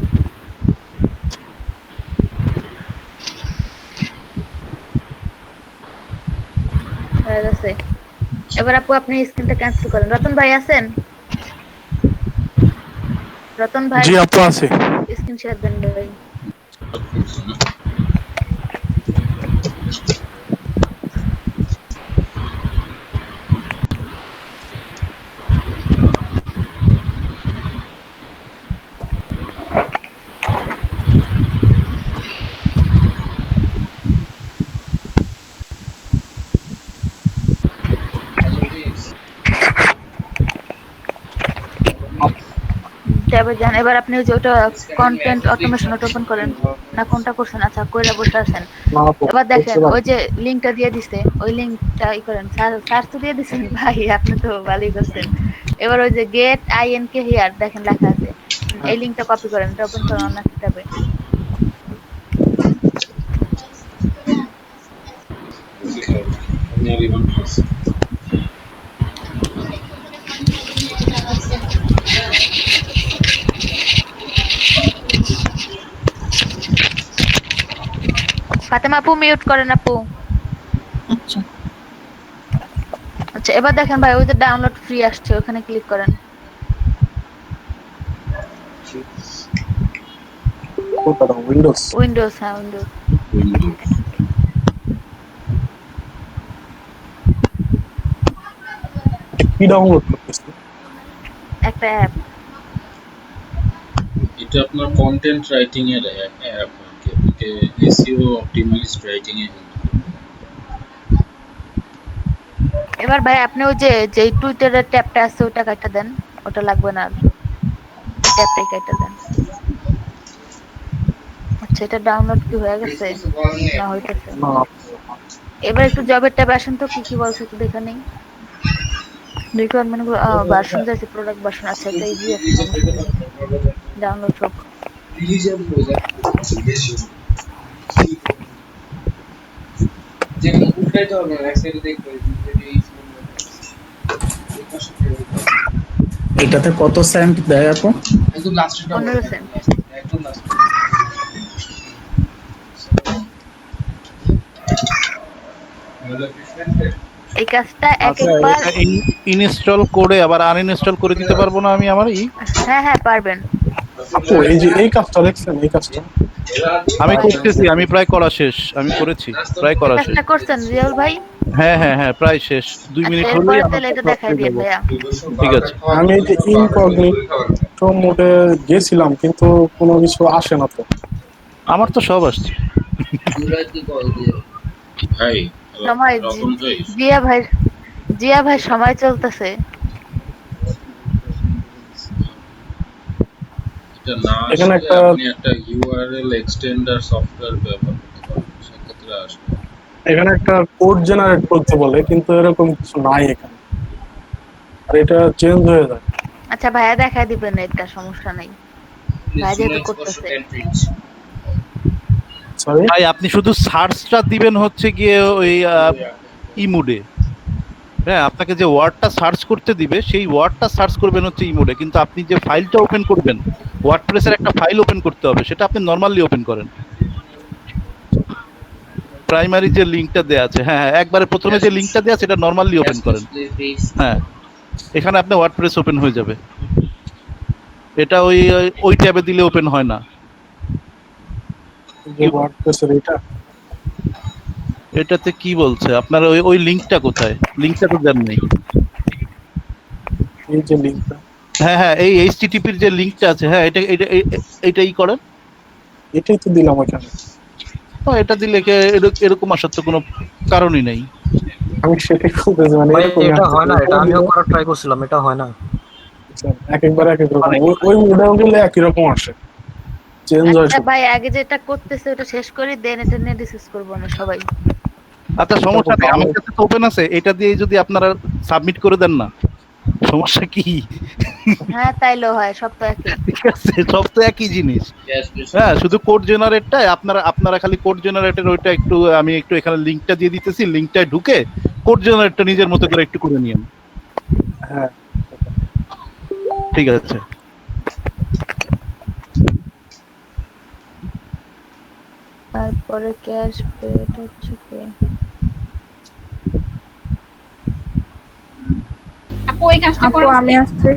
হয়ে গেছে। এবার আপু আপনি স্ক্রিনটা ক্যান্সেল করেন। রতন ভাই আছেন? রতন ভাই জি আপু আছে। স্ক্রিন শেয়ার দেন ভাই। ট্যাবে যান। এবার আপনি ওই যে ওটা কন্টেন্ট অটোমেশন ওটা ওপেন করেন না কোনটা করছেন? আচ্ছা কইরা বসে আছেন। এবার দেখেন ওই যে লিংকটা দিয়ে দিছে, ওই লিংকটা ই করেন। সার্চ তো দিয়ে দিছেন ভাই, আপনি তো ভালোই করছেন। এবার ওই যে গেট আইএনকে হিয়ার দেখেন লেখা আছে, এই লিংকটা কপি করেন, এটা ওপেন করেন অন্য ট্যাবে। ফাতেমা আপু মিউট করেন আপু। আচ্ছা আচ্ছা এবার দেখেন ভাই ওই যে ডাউনলোড ফ্রি আসছে, ওখানে ক্লিক করেন। উইন্ডোজ, হ্যাঁ উইন্ডোজ। কি ডাউনলোড করতেছি? একটা অ্যাপ। এটা আপনার কন্টেন্ট রাইটিং এর অ্যাপ আর কি, এসইও অপটিমাইজড রাইটিং এ। এবার ভাই আপনি ওই যে টুইটারের ট্যাবটা আছে ওটা কাটা দেন, ওটা লাগবে না আর, ট্যাবটাই কাটা দেন। আচ্ছা এটা ডাউনলোড কি হয়ে গেছে না হইতেছে? এবার একটু জবের ট্যাবে আসেন তো, কি কি বলছে একটু দেখে নেই। রিকোয়ারমেন্ট গুলো ভার্সন যাচ্ছে, প্রোডাক্ট ভার্সন। আচ্ছা এটা ইজি আছে, ডাউনলোড হোক। এটাতে কত সেন্ট দেয় আপু? 15 সেন্ট। এই কাজটা একবার ইনস্টল করে আবার আনইনস্টল করে দিতে পারবো না আমি আমার হ্যাঁ হ্যাঁ পারবেন। আপু এই যে এই কাজটা দেখছেন, এই কাজটা আমি করতেছি, আমি প্রায় করা শেষ, আমি করেছি প্রায় করা শেষ। কাজটা করছেন রিয়াল ভাই? হ্যাঁ হ্যাঁ হ্যাঁ প্রায় শেষ, 2 মিনিট হলেই আমার তাহলে এটা দেখাই দিন ভাইয়া। ঠিক আছে। আমি এই যে ইনকগনিটো মোডে গেছিলাম কিন্তু কোনো কিছু আসে না তো। আমার তো সব আসছে ভাই। সময় জিয়া ভাই সময় চলতেছে। এটা না এখানে আসলে আপনি একটা ইউআরএল এক্সটেন্ডার সফটওয়্যার ব্যবহার করতে পারেন, সেক্ষেত্রে আসবে। এখানে একটা কোড জেনারেট করতে বলে, কিন্তু এরকম কিছু নাই এখানে, আর এটা চেঞ্জ হয়ে যায়। আচ্ছা ভাইয়া দেখাই দিবেন, এটা সমস্যা নাই, ভাই যেহেতু করতেছে। ভাই আপনি শুধু সার্চটা দিবেন হচ্ছে গিয়ে ওই ইমোডে। হ্যাঁ আপনাকে যে ওয়ার্ডটা সার্চ করতে দিবে সেই ওয়ার্ডটা সার্চ করবেন হচ্ছে ইমোডে, কিন্তু আপনি যে ফাইলটা ওপেন করবেন, ওয়ার্ডপ্রেসের একটা ফাইল ওপেন করতে হবে, সেটা আপনি নরমালি ওপেন করেন। প্রাইমারি যে লিংকটা দেয়া আছে, হ্যাঁ হ্যাঁ একবারে প্রথমে যে লিংকটা দেয়া আছে এটা নরমালি ওপেন করেন। হ্যাঁ এখানে আপনি ওয়ার্ডপ্রেস ওপেন হয়ে যাবে। এটা ওই ট্যাবে দিলে ওপেন হয় না। এটাতে কি বলছে আপনার? ওই লিংকটা কোথায়? লিংকটা তো দেন নাই। এই যে লিংকটা, হ্যাঁ হ্যাঁ এই HTTP এর যে লিংকটা আছে, হ্যাঁ এটাই করেন। এটাই তো দিলাম ওখানে। এটা দিলে এরকম আসার তো কোনো কারণই নেই। আমি সেটাই খুঁজেছি, মানে এটা হয় না, এটা আমিও করার ট্রাই করছিলাম, এটা হয় না। একবার এক এক রকম, ওই মোডে গেলে একই রকম আসে, চেঞ্জ হয়। আচ্ছা ভাই আগে যেটা করতেছে ওটা শেষ করে দেন, এটা নিয়ে ডিসকাস করব না সবাই। আচ্ছা সমস্যা নেই, আমার কাছে তো ওপেন আছে, এটা দিয়ে যদি আপনারা সাবমিট করে দেন না, সমস্যা কি? হ্যাঁ তাইলেও হয়, সব তো একই। ঠিক আছে, সব তো একই জিনিস। হ্যাঁ শুধু কোড জেনারেটটাই আপনারা খালি কোড জেনারেটর ওইটা একটু, আমি একটু এখানে লিংকটা দিয়ে দিতেছি, লিংকটায় ঢুকে কোড জেনারেটরটা নিজের মতো করে একটু করে নিয়েন। হ্যাঁ ঠিক আছে। তারপরে ক্যাশ পেড হচ্ছে কি? আপু ওই কাজটা আপু করো। আমি আসছি।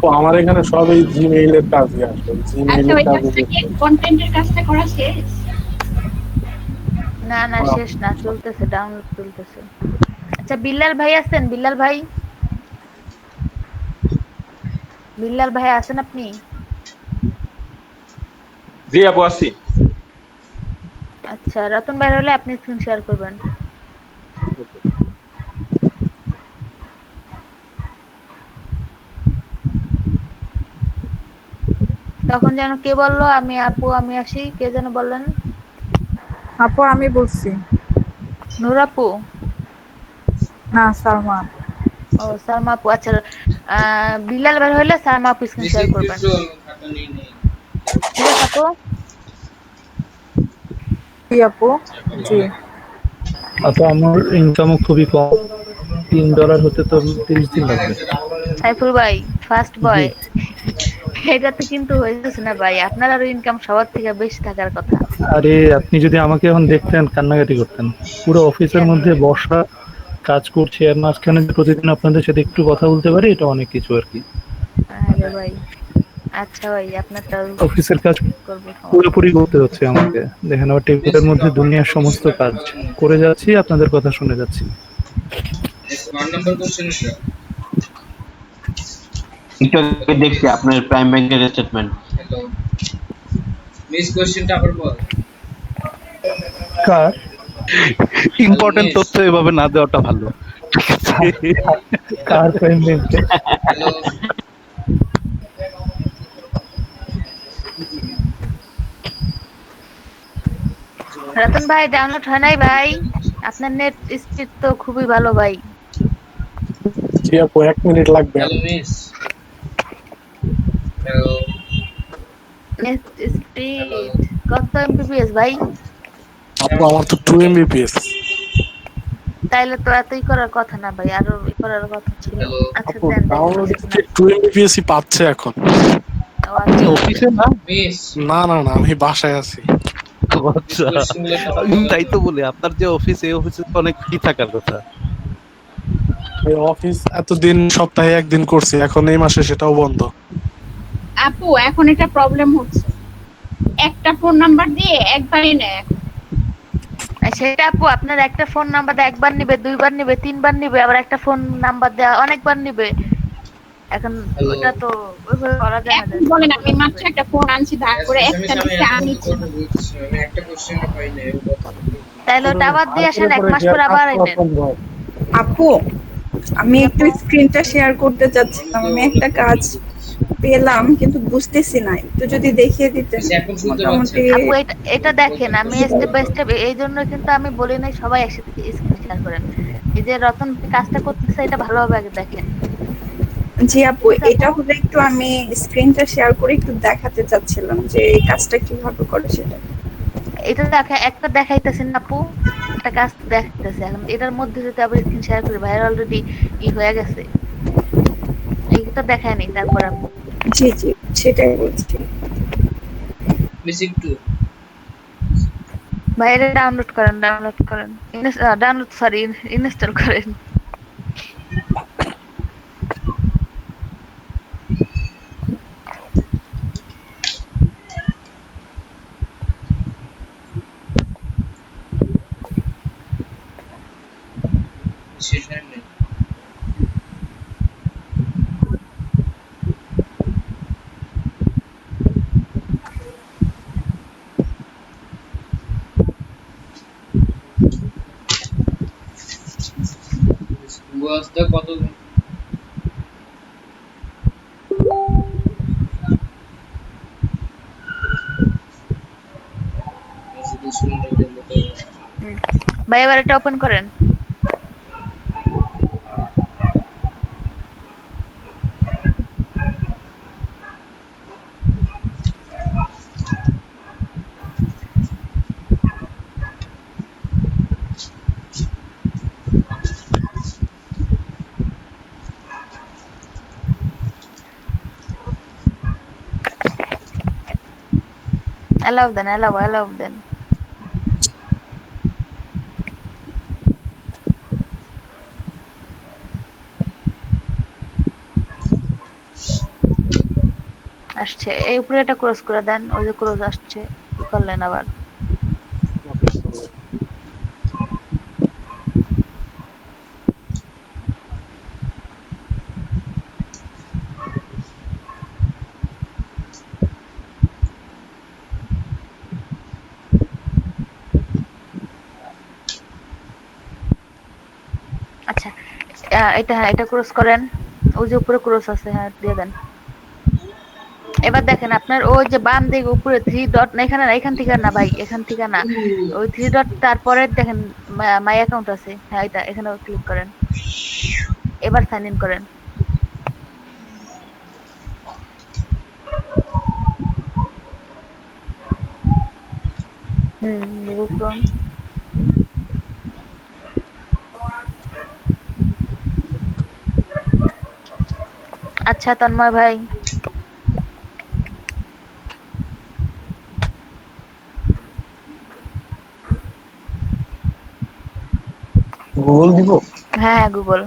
তো আমার এখানে সব এই জিমেইলের কাজই আসে, আচ্ছা জিমেইলের ওই কাজে কাজটা কি কন্টেন্টের কাজটা করা শেষ? না না শেষ না, চলতেছে, ডাউনলোড চলতেছে। আচ্ছা বিল্লাল ভাই আছেন? বিল্লাল ভাই, বিল্লাল ভাই আছেন আপনি? জি আপু আসছি। আচ্ছা রতন ভাই হলে আপনি স্ক্রিন শেয়ার করবেন। তখন যেন কে বললো আমি আপু আমি আসি, কে যেন বললেন? আপু আমি বলছি। নূর আপু? না সালমা। ও সালমা আপু। আচ্ছা বিল্লাল ভাই হলে সালমা আপু স্ক্রিন শেয়ার করবেন। ঠিক আছে আপু? জি আপু। জি আপু আমার ইনকামও খুবই কম, $3 হতে তো 30 দিন লাগবে। সাইফুল ভাই ফার্স্ট বয়, এটা তো কিন্তু হয়েছে না ভাই, আপনার আরো ইনকাম সবার থেকে বেশি থাকার কথা। আরে আপনি যদি আমাকে এখন দেখতেন কান্নাকাটি করতেন। পুরো অফিসের মধ্যে বসা, কাজ করছি, আর মাঝখানে যে প্রতিদিন আপনাদের সাথে একটু কথা বলতে পারি, এটা অনেক কিছু আর কি। আরে ভাই আচ্ছা ভাই আপনারটা অফিসের কাজ করবো। পুরোপুরি করতে হচ্ছে আমাকে। দেখেন আমার টেবিলের মধ্যে দুনিয়ার সমস্ত কাজ করে যাচ্ছি, আপনাদের কথা শুনে যাচ্ছি। 1 নাম্বার কোশ্চেন এটা একটু আগে দেখছি আপনার প্রাইম ব্যাংকের স্টেটমেন্ট। হ্যালো মিস কোশ্চেনটা আবার বল। কার ইম্পর্টেন্ট তথ্য এভাবে না দেওয়াটা ভালো। কার প্রাইম ব্যাংকে? হ্যালো রতন ভাই ডাউনলোড হয় নাই ভাই? আপনার নেট স্পিড তো খুবই ভালো ভাই। জি আপু 1 মিনিট লাগবে। Hello miss. Hello net speed কত এমবিপিএস ভাই? আপু আমার তো 2 mbps। তাইলে তো এতই করার কথা না ভাই, আরো করার কথা ছিল। আচ্ছা আপু দেন ডাউনলোড 2 mbps ই পাচ্ছে এখন। অফিসে না? মিস না না না আমি বাসায় আছি। আচ্ছা তাই তো বলি, আপনার যে অফিস, এই অফিসে তো অনেক ফ্রি থাকার কথা। এই অফিস এতদিন সপ্তাহে একদিন করছি, এখন এই মাসে সেটাও বন্ধ। আপু এখন একটা প্রবলেম হচ্ছে, একটা ফোন নাম্বার দিয়ে একবারই নেয়। সেটা আপু আপনার একটা ফোন নাম্বার একবার নিবে, দুইবার নিবে, তিনবার নিবে, আবার একটা ফোন নাম্বার দেওয়া অনেকবার নিবে। এখন ওটা তো ওইভাবে করা যায় না। বলেন আমি মাত্র একটা ফোন আনছি ধার করে, একটা দিতে আমি আমি একটা কোশ্চেন পাই না। তাইলে ওটা আবার দিয়ে আসেন, 1 মাস পর আবার আইনেন। আপু আমি একটু স্ক্রিনটা শেয়ার করতে চাচ্ছিলাম, আমি একটা কাজ পেলাম কিন্তু বুঝতেছি না, একটু যদি দেখিয়ে দিতেন। মোটামুটি আপু এটা দেখেন, আমি স্টেপ বাই স্টেপ, এই জন্য কিন্তু আমি বলি নাই সবাই একসাথে স্ক্রিন শেয়ার করেন। এই যে রতন কাজটা করতেছে এটা ভালোভাবে আগে দেখেন। জি আপু এটা হলে একটু আমি স্ক্রিনটা শেয়ার করে একটু দেখাতে চাচ্ছিলাম যে এই কাজটা কিভাবে করে সেটা। এটা একটা দেখাইতেছেন আপু, একটা কাজ দেখাইতেছে। এখন এটার মধ্যে যদি আবার স্ক্রিন শেয়ার করি, ভাইয়ার অলরেডি হয়ে গেছে, এইটা দেখায় নেই। তারপর আপু জি জি সেটাই বলছি। বেসিক 2 ভাইয়ারে ডাউনলোড করেন, ইনস্টল করেন। সেশন নেই। বুঝতে কত ভাই এবার এটা ওপেন করেন। অ্যালাউ দেন, অ্যালাউ দেন। আসছে, এই উপরে এটা ক্রস করে দেন, ওই যে ক্রস আসছে, কি করলেন আবার? আচ্ছা, এটা ক্রস করেন, ওই যে উপরে ক্রস আছে, হ্যাঁ দিয়ে দেন। এবার দেখেন আপনার ওই যে বাম দিকে উপরে 3 ডট না, এখানে না, এখান থেকে না ভাই, এখান থেকে না, ওই 3 ডট তারপরে দেখেন মাই অ্যাকাউন্ট আছে, হ্যাঁ এটা এখানে ক্লিক করেন, এবার সাইন ইন করেন। Google Chrome. আচ্ছা তন্ময় ভাই, গুগল দিব? হ্যাঁ গুগল।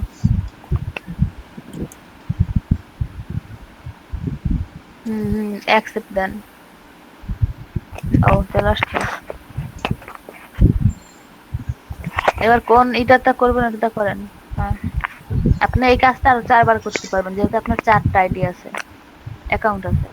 অ্যাকসেপ্ট দেন। ও চলে আসছে। এবার কোন এটা করবেন, এটা করেন। হ্যাঁ, আপনি এই কাজটা আরো 4 বার করতে পারবেন, যেহেতু আপনার 4টা আইডি আছে, অ্যাকাউন্ট আছে।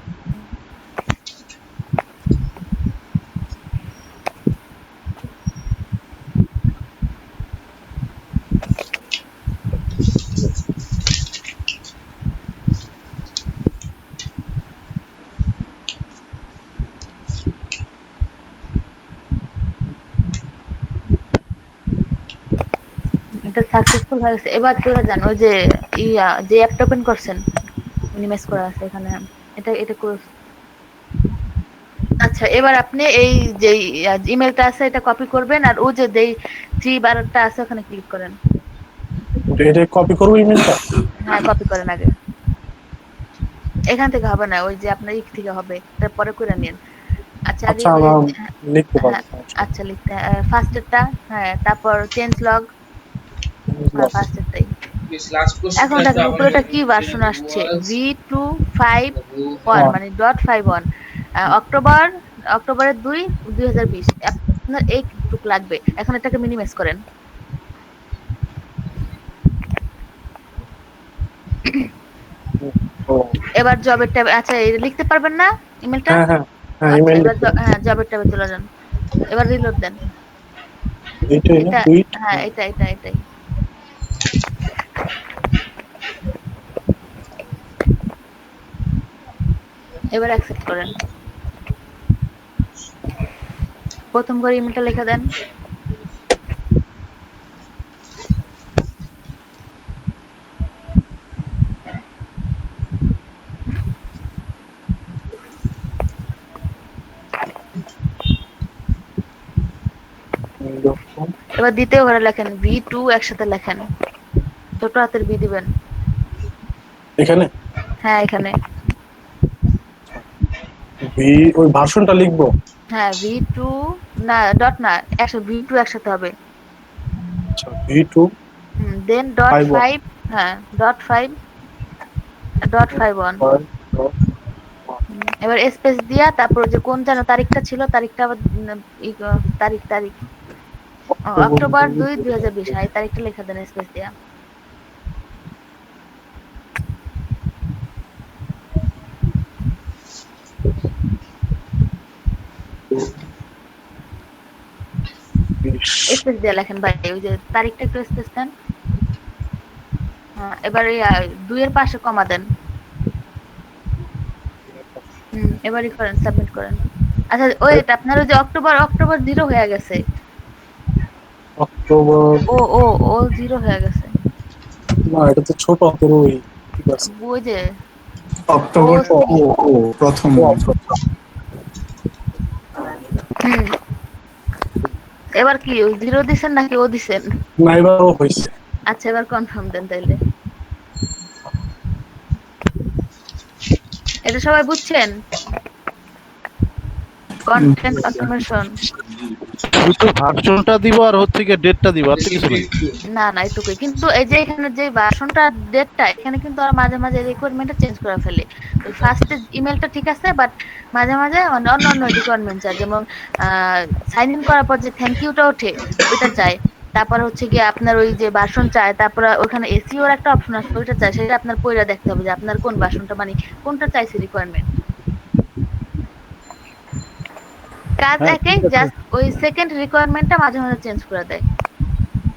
এটা সাকসেসফুল হয়ে গেছে। এবার চলে যান ওই যে যে অ্যাপটা ওপেন করছেন, মিনিমাইজ করা আছে এখানে, এটা ক্লোজ। আচ্ছা, এবার আপনি এই যে ইমেলটা আছে এটা কপি করবেন, আর ও যে 3 বারটা আছে ওখানে ক্লিক করেন। এটা কপি করব ইমেলটা? হ্যাঁ কপি করেন আগে, এখান থেকে হবে না, ওই যে আপনার থেকে হবে, তারপরে করে নিন। আচ্ছা আগে লিখতে পারবো? আচ্ছা লিখতে ফার্স্টেরটা, হ্যাঁ তারপর চেঞ্জ লগ, ফার্স্টেরটাই। এখন দেখেন উপরেটা কি ভার্সন আসছে, V25 মানে .51, অক্টোবরের 2, 2020। আপনার এইটুক লাগবে। এখন এটাকে মিনিমাইজ করেন। এবার জবের ট্যাবে, আচ্ছা লিখতে পারবেন না ইমেলটা? হ্যাঁ আচ্ছা এবার জবের ট্যাবে চলে যান, এবার রিলোড দেন। হ্যাঁ এটাই। এবার অ্যাকসেপ্ট করেন। প্রথম করে ইমেলটা লিখে দেন। এবার দ্বিতীয় ঘরে লেখেন V2, একসাথে লেখেন, ছোট হাতের V দিবেন এখানে। হ্যাঁ এখানে ওই ভার্সনটা লিখবো। হ্যাঁ V2 না, ডট না, V2 একসাথে হবে। আচ্ছা V2 দেন .5, হ্যাঁ .51। এবার স্পেস দিয়া তারপর যে কোন যেন তারিখটা ছিল, তারিখটা আবার তারিখ অক্টোবর 2, 2020, এই তারিখটা লেখা দেন স্পেস দিয়া। স্পেস দিয়ে লেখেন ভাই, ওই যে তারিখটা একটু স্পেস দেন। এবার 2 এর পাশে কমা দেন। এবারই করেন, সাবমিট করেন। আচ্ছা ওয়েট, আপনার ওই যে অক্টোবর 0 হয়ে গেছে, অক্টোবর ও 0 হয়ে গেছে। না এটা তো ছোট হাতের ওই, ঠিক আছে ওই যে অক্টোবর প্রথম। এবার কি 0 দিছেন নাকি ও দিছেন? না এবার ও হইছে। আচ্ছা এবার কনফার্ম দেন তাইলে। এটা সবাই বুঝছেন? Content automation. শুধু ভার্সনটা দিব আর হচ্ছে কি ডেটটা দিব, আর কিছু নাই। না না এটুকুই, কিন্তু এই যে এখানে যে ভার্সনটা ডেটটা এখানে কিন্তু আর মাঝে মাঝে রিকোয়ারমেন্টটা চেঞ্জ করে ফেলে। ওই ফার্স্টে ইমেলটা ঠিক আছে, বাট মাঝে মাঝে মানে অন্য রিকোয়ারমেন্ট চায়, যেমন সাইন ইন করার পর যে থ্যাংক ইউটা ওঠে ওইটা চায়, তারপর হচ্ছে গিয়ে আপনার ওই যে ভার্সন চায়, তারপর ওখানে এসইওর একটা অপশন আছে ওইটা চায়, সেটা আপনার পয়রা দেখতে হবে যে আপনার কোন ভার্সনটা মানে কোনটা চাইছে রিকোয়ারমেন্ট। কাজ একই, জাস্ট ওই সেকেন্ড রিকোয়ারমেন্টটা মাঝে মাঝে চেঞ্জ করে দেয়।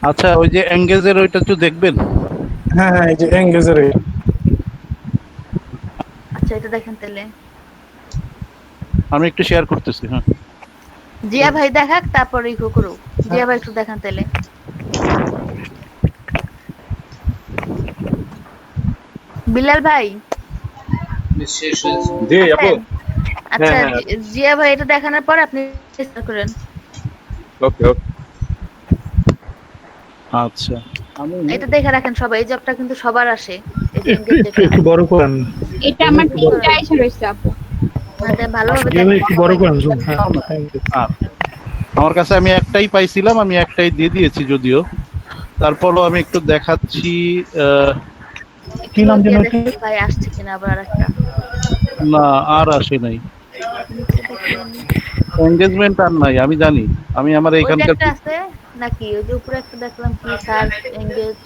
আচ্ছা ওই যে এঙ্গেজের ওইটা একটু দেখবেন। হ্যাঁ এই যে এঙ্গেজের আচ্ছা এটা দেখেন তাহলে, আমি একটু শেয়ার করতেছি। হ্যাঁ জিয়া ভাই দেখাক তারপর ইকো করুক। জিয়া ভাই একটু দেখান তাহলে। বিলাল ভাই শেষ হয়েছে। জি আপু। আচ্ছা জিয়া ভাই এটা দেখানোর পর আপনি চেষ্টা করেন। ওকে ওকে আচ্ছা এটা দেখে রাখেন সবাই, এই জবটা কিন্তু সবার আসে। একটু বড় করেন। এটা আমার তিনটা এসে রয়েছে আপু। মানে ভালোভাবে একটু বড় করেন জুম। হ্যাঁ থ্যাংক ইউ। আমার কাছে আমি একটাই পাইছিলাম, আমি একটাই দিয়ে দিয়েছি যদিও, তারপরও আমি একটু দেখাচ্ছি। কি নাম যেন ভাই আসছে কিনা আবার আরেকটা। না আর আসে নাই, এনগেজমেন্ট আর নাই, আমি জানি। আমি আমার এইখানকার একটা আছে নাকি ওই যে উপরে একটা দেখলাম কি সার্চ এনগেজ,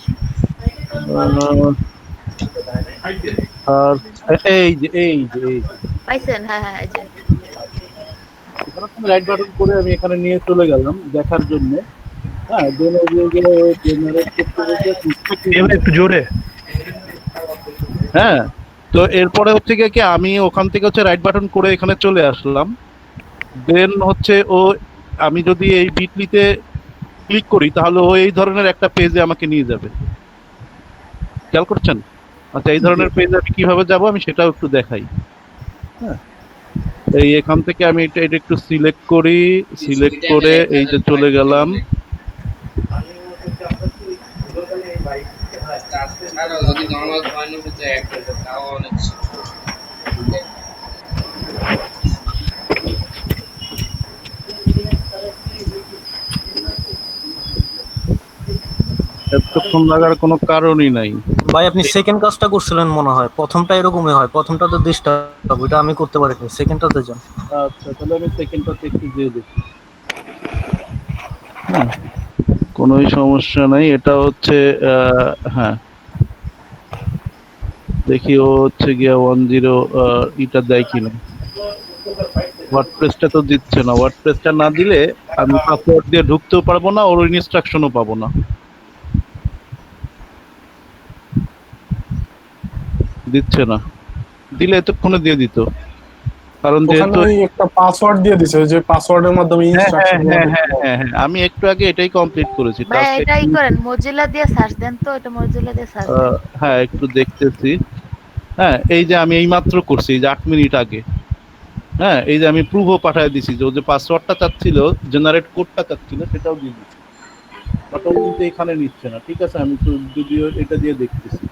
আর এই যে পাইছেন? হ্যাঁ হ্যাঁ এই যে রাইট বাটন করে আমি এখানে নিয়ে চলে গেলাম দেখার জন্য। হ্যাঁ জেনারেট করতে একটু জোরে। হ্যাঁ তো এরপরে হচ্ছে কি আমি ওখান থেকে হচ্ছে রাইট বাটন করে এখানে চলে আসলাম। দেন হচ্ছে ও আমি যদি এই বিটলিতে ক্লিক করি তাহলে ও এই ধরনের একটা পেজে আমাকে নিয়ে যাবে, খেয়াল করছেন? আচ্ছা এই ধরনের পেজে আমি কিভাবে যাব আমি সেটাও একটু দেখাই। হ্যাঁ এই এখান থেকে আমি এটা একটু সিলেক্ট করি, সিলেক্ট করে এই যে চলে গেলাম। যদি নরমাল কয়েনের ভিতরে অ্যাড করে তাও অনেক এতক্ষণ লাগার কোনো কারণই নাই। ভাই আপনি সেকেন্ড কাজটা করছিলেন মনে হয়, প্রথমটা এরকমই হয়, প্রথমটা তো ডিস্টার্ব, ওটা আমি করতে পারি না, সেকেন্ডটাতে যান। আচ্ছা তাহলে আমি সেকেন্ডটাতে একটু দিয়ে দেখি। হ্যাঁ কোনো সমস্যা নাই, এটা হচ্ছে হ্যাঁ দেখি ও হচ্ছে গিয়া 10 এটা দেয় কিনা। ওয়ার্ডপ্রেসটা তো দিচ্ছে না, ওয়ার্ডপ্রেসটা না দিলে আমি পাসওয়ার্ড দিয়ে ঢুকতেও পারবো না, ওর ইনস্ট্রাকশনও পাবো না। দিচ্ছে না, দিলে এতক্ষণে দিয়ে দিত, কারণ যেহেতু একটা পাসওয়ার্ড দিয়ে দিছে, ওই যে পাসওয়ার্ডের মাধ্যমে ইনস্ট্রাকশন। হ্যাঁ আমি একটু আগে এটাই কমপ্লিট করেছি। ভাই এটাই করেন, মজিলা দিয়ে সার্চ দেন তো, এটা মজিলা দিয়ে সার্চ দেন। হ্যাঁ একটু দেখতেছি। হ্যাঁ এই যে আমি এইমাত্র করছি, এই যে 8 মিনিট আগে। হ্যাঁ এই যে আমি প্রুফও পাঠিয়ে দিছি যে ও যে পাসওয়ার্ডটা চাচ্ছিল, জেনারেট কোডটা চাচ্ছিল, সেটাও দিয়ে দিচ্ছি, বাট ও কিন্তু এখানে নিচ্ছে না। ঠিক আছে আমি তো যদিও এটা দিয়ে দেখতেছি।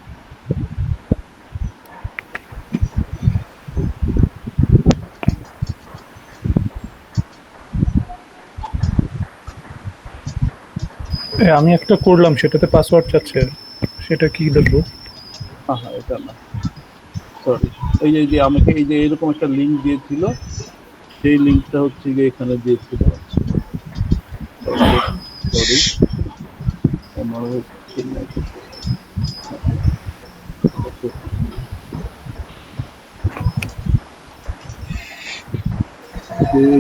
আমি একটা করলাম, সেটাতে পাসওয়ার্ড চাচ্ছে, সেটা কি দেখবো? হ্যাঁ এটা না, সরি এই যে আমাকে এই যে এরকম একটা লিঙ্ক দিয়েছিল, সেই লিঙ্কটা হচ্ছে গিয়ে এখানে দিয়েছিল। সরি আমার হচ্ছে না,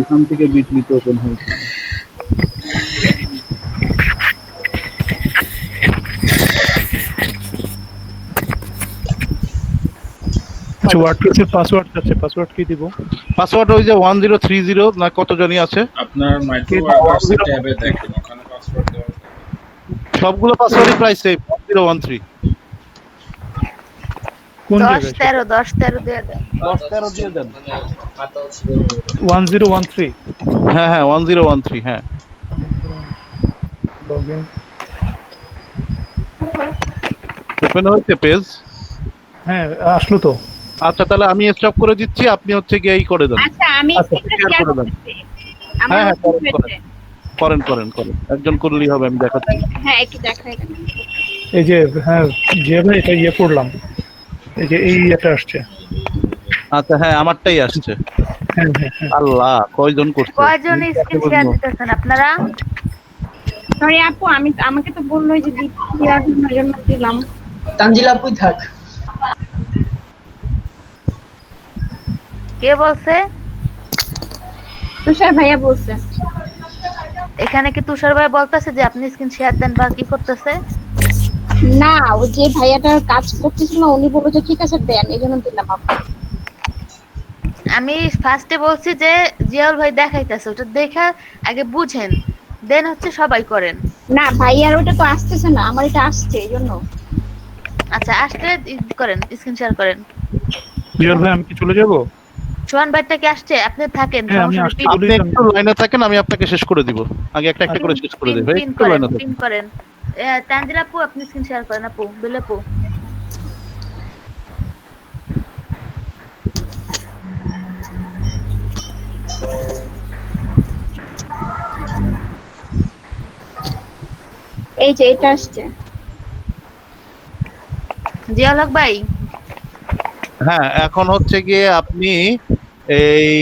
এখান থেকে বিটলিতে ওপেন হয়েছিল। আচ্ছা ওয়ার্ডপ্রেসের পাসওয়ার্ড চাচ্ছে, পাসওয়ার্ড কি দিব? পাসওয়ার্ড ওই যে 1030 না কত জানি আছে। আপনার মাইক্রোওয়ার্ডস ট্যাবে দেখেন ওখানে পাসওয়ার্ড দেওয়া আছে। সবগুলো পাসওয়ার্ডই প্রায় সেম 1013। কোন 10-13 দিয়ে দেন, 10-13 দিয়ে দেন। 1013। হ্যাঁ 1013 হ্যাঁ। লগইন ওপেন হয়েছে পেজ? হ্যাঁ আসলো তো। আচ্ছা তাহলে আমি স্টপ করে দিচ্ছি, আপনি হচ্ছে গিয়ে এই করে দেন। আচ্ছা আমি স্ক্রিনটা share শেয়ার করে দেন। করতেছি। আমার হ্যাঁ হ্যাঁ ওপেন করেন হয়েছে। করেন করেন করেন, একজন করলেই হবে, আমি দেখাচ্ছি। হ্যাঁ একটু দেখাই দেন। এই যে হ্যাঁ যে ভাই এটা ইয়ে করলাম, এই যে এই এটা আসছে। আচ্ছা হ্যাঁ আমারটাই আসছে। আল্লাহ কয়জন করছে? কয়জন স্ক্রিন শেয়ার দিতেছেন আপনারা? সরি আপু আমাকে তো বললো যে দেওয়ার জন্য দিলাম। তানজিলা আপুই থাক। কে বলছে? তুষার ভাইয়া বলছে। এখানে কি তুষার ভাই বলতেছে যে আপনি স্ক্রিন শেয়ার দেন বা কি করতেছে? না ও যে ভাইয়াটার কাজ করতেছিল উনি বলল যে ঠিক আছে দেন, এইজন্য দিলাম আপু। আমি ফার্স্টে বলছি যে জিয়াউল ভাই দেখাইতেছে, ওটা দেখা আগে বুঝেন, দেন হচ্ছে সবাই করেন। না ভাইয়ার ওটা তো আসতেছে না, আমার এটা আসছে এইজন্য। আচ্ছা আসলে করেন, স্ক্রিন শেয়ার করেন। জিয়ার ভাই আমি কি চলে যাব? সোহান ভাইটা কি আসছে? আপনি থাকেন, হ্যাঁ, আমি সমস্যা আসছি নেই। আপনি একটু লাইনে থাকেন, আমি আপনাকে শেষ করে দিব। আগে একটা একটা করে শেষ করে দেব। পিন একটু করেন, লাইনে পিন থাকেন। করেন। তানজিলা আপু আপনি স্ক্রিন শেয়ার করেন, আপু বিল আপু। এই যে এটা আসছে। জিয়াউল হক ভাই হ্যাঁ এখন হচ্ছে গিয়ে আপনি এই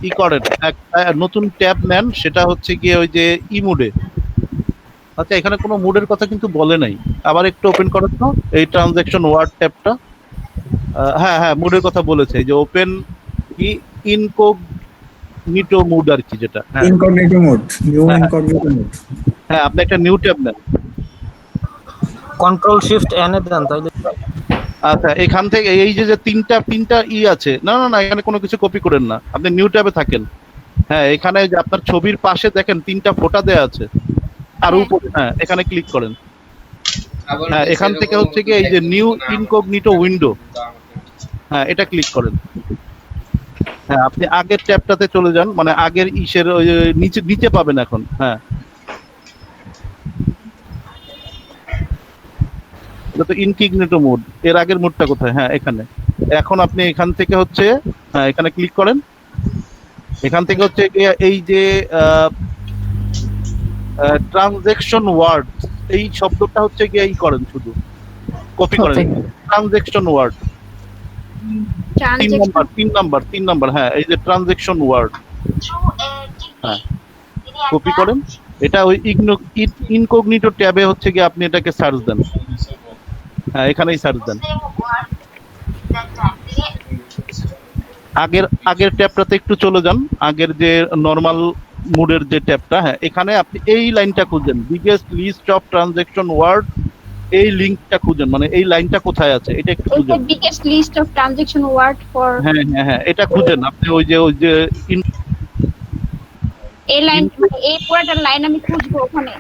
ই করেন, একটা নতুন ট্যাব নেন, সেটা হচ্ছে গিয়ে ওই যে ই মুডে। আচ্ছা এখানে কোনো মুডের কথা কিন্তু বলে নাই, আবার একটু ওপেন করেন তো এই ট্রানজাকশন ওয়ার্ড ট্যাবটা। হ্যাঁ হ্যাঁ মুডের কথা বলেছে, এই যে ওপেন কি ইনকগনিটো মুড আর কি, যেটা incognito mode, new incognito mode. হ্যাঁ আপনি একটা নিউ ট্যাব নেন। কন্ট্রোল শিফট এন এ দেন তাইলে। আচ্ছা এখান থেকে এই যে তিনটা ই আছে, না না না এখানে কোনো কিছু কপি করেন না, আপনি নিউ ট্যাবে থাকেন। হ্যাঁ এখানে যে আপনার ছবির পাশে দেখেন তিনটা ফোঁটা দেয়া আছে, আর উপরে হ্যাঁ এখানে ক্লিক করেন। হ্যাঁ এখান থেকে হচ্ছে কি এই যে নিউ ইনকগনিটো উইন্ডো, হ্যাঁ এটা ক্লিক করেন। হ্যাঁ আপনি আগের ট্যাবটাতে চলে যান, মানে আগের ইসের ওই নিচে নিচে পাবেন এখন। হ্যাঁ এটা তো ইনকগনিটো মোড, এর আগের মোডটা কোথায়? হ্যাঁ এখানে। এখন আপনি এখান থেকে হচ্ছে হ্যাঁ এখানে ক্লিক করেন। এখান থেকে হচ্ছে এই যে ট্রানজাকশন ওয়ার্ড, এই শব্দটা হচ্ছে গিয়ে এই করেন, শুধু কপি করেন ট্রানজাকশন ওয়ার্ড। তিন নাম্বার হ্যাঁ এই যে ট্রানজাকশন ওয়ার্ড, হ্যাঁ কপি করেন। এটা ওই ইনকগনিটো ট্যাবে হচ্ছে গিয়ে আপনি এটাকে সার্চ দেন। হ্যাঁ এখানেই সার্চ দেন। আগের ট্যাবটাতে একটু চলে যান, আগের যে নরমাল মুডের যে ট্যাবটা, হ্যাঁ এখানে আপনি এই লাইনটা খুঁজেন, biggest list of transaction word, এই লিংকটা খুঁজেন, মানে এই লাইনটা কোথায় আছে এটা একটু খুঁজেন। Biggest list of transaction word for, হ্যাঁ হ্যাঁ হ্যাঁ এটা খুঁজেন আপনি, ওই যে এই লাইন, এই পুরোটা লাইন আমি খুঁজবো ওখানে।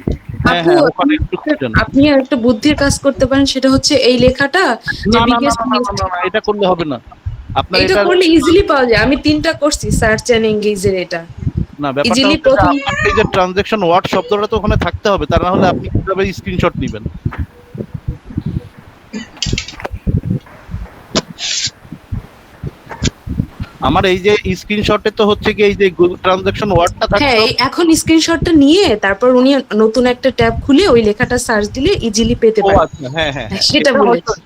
হ্যাঁ হ্যাঁ ওখানে একটু খুঁজেন। আপনি আর একটা বুদ্ধির কাজ করতে পারেন, সেটা হচ্ছে এই লেখাটা যে না না biggest না না, না, এটা করলে হবে না। আপনার এটা করলে ইজিলি পাওয়া যায়। আমি 3টা করছি সার্চ এন্ড এনগেজের, এটা না ব্যাপারটা ইজিলি হচ্ছে প্রথম আপনার এই যে ট্রানজাকশন ওয়ার্ড শব্দটা তো ওখানে থাকতে হবে, তা না হলে আপনি কিভাবে স্ক্রিনশট নেবেন? আমার এই যে স্ক্রিনশটে তো হচ্ছে কি এই যে ট্রানজাকশন ওয়ার্ডটা থাকবে। হ্যাঁ এখন স্ক্রিনশটটা নিয়ে তারপর উনি নতুন একটা ট্যাব খুলে ওই লেখাটা সার্চ দিলে ইজিলি পেতে পারেন। আচ্ছা হ্যাঁ হ্যাঁ সেটা বলেছি।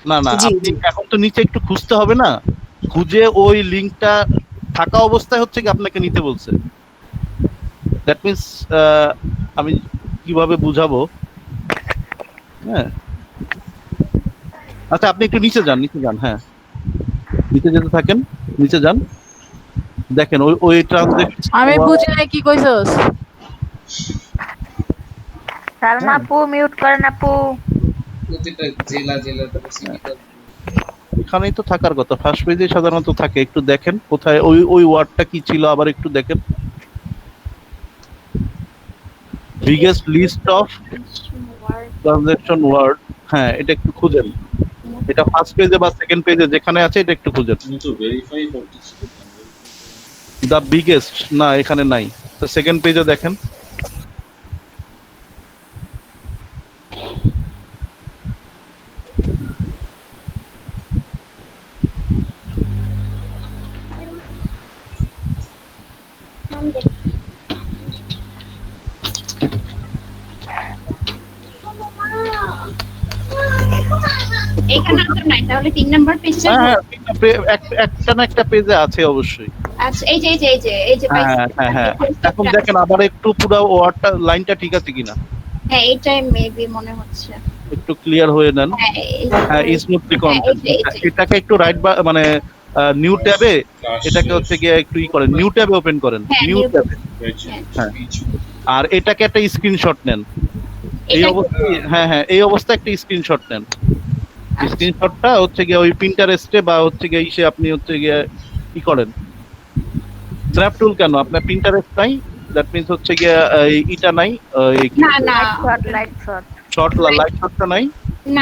না না আপনি এখন তো নিচে একটু খুঁজতে হবে না, খুঁজে ওই লিংকটা থাকা অবস্থায় হচ্ছে কি আপনাকে নিতে বলছে। দ্যাট মিন্স আমি কিভাবে বুঝাবো, হ্যাঁ আচ্ছা আপনি একটু নিচে যান, হ্যাঁ নিচে যেতে থাকেন, নিচে যান, দেখেন ওই ট্রানজাকশন। আমি বুঝি না কি কইছস। সালমা আপু মিউট করেন আপু। প্রতিটা জেলা এখানেই তো থাকার কথা, ফার্স্ট পেজে সাধারণত থাকে, একটু দেখেন কোথায় ওই ওয়ার্ডটা কি ছিল, আবার একটু দেখেন। Biggest list of transaction word, হ্যাঁ এটা একটু খুঁজেন, এটা ফার্স্ট পেজে বা সেকেন্ড পেজে যেখানে আছে এটা একটু খুঁজেন। কিন্তু ভেরিফাই করতেছি দা বিগেস্ট, না এখানে নাই, তো সেকেন্ড পেজে দেখেন। এখানে তো নাই, তাহলে 3 নাম্বার পেজে যাব। হ্যাঁ একটা না একটা পেজে আছে অবশ্যই। আচ্ছা এই যে হ্যাঁ এখন দেখেন আবার একটু পুরো ওয়ার্ডটা লাইনটা ঠিক আছে কিনা। হ্যাঁ এইটাই মেবি মনে হচ্ছে। একটু ক্লিয়ার হয়ে নেন। হ্যাঁ স্মুথলি কন্টেন্ট এটাকে একটু রাইট মানে নিউ ট্যাবে এটাকে হচ্ছে গিয়ে একটু করেন, নিউ ট্যাবে ওপেন করেন, নিউ ট্যাবে। হ্যাঁ আর এটাকে একটা স্ক্রিনশট নেন এই অবস্থায়। হ্যাঁ এই অবস্থায় একটা স্ক্রিনশট নেন। স্ক্রিনশটটা হচ্ছে গিয়ে ওই পিন্টারেস্টে বা হচ্ছে গিয়ে ইসে আপনি হচ্ছে গিয়ে কি করেন, স্ন্যাপ টুল কেন আপনার পিন্টারেস্ট নাই, দ্যাট মিন্স হচ্ছে গিয়ে এটা নাই, না লাইট শট শর্ট লাইট শটটা নাই।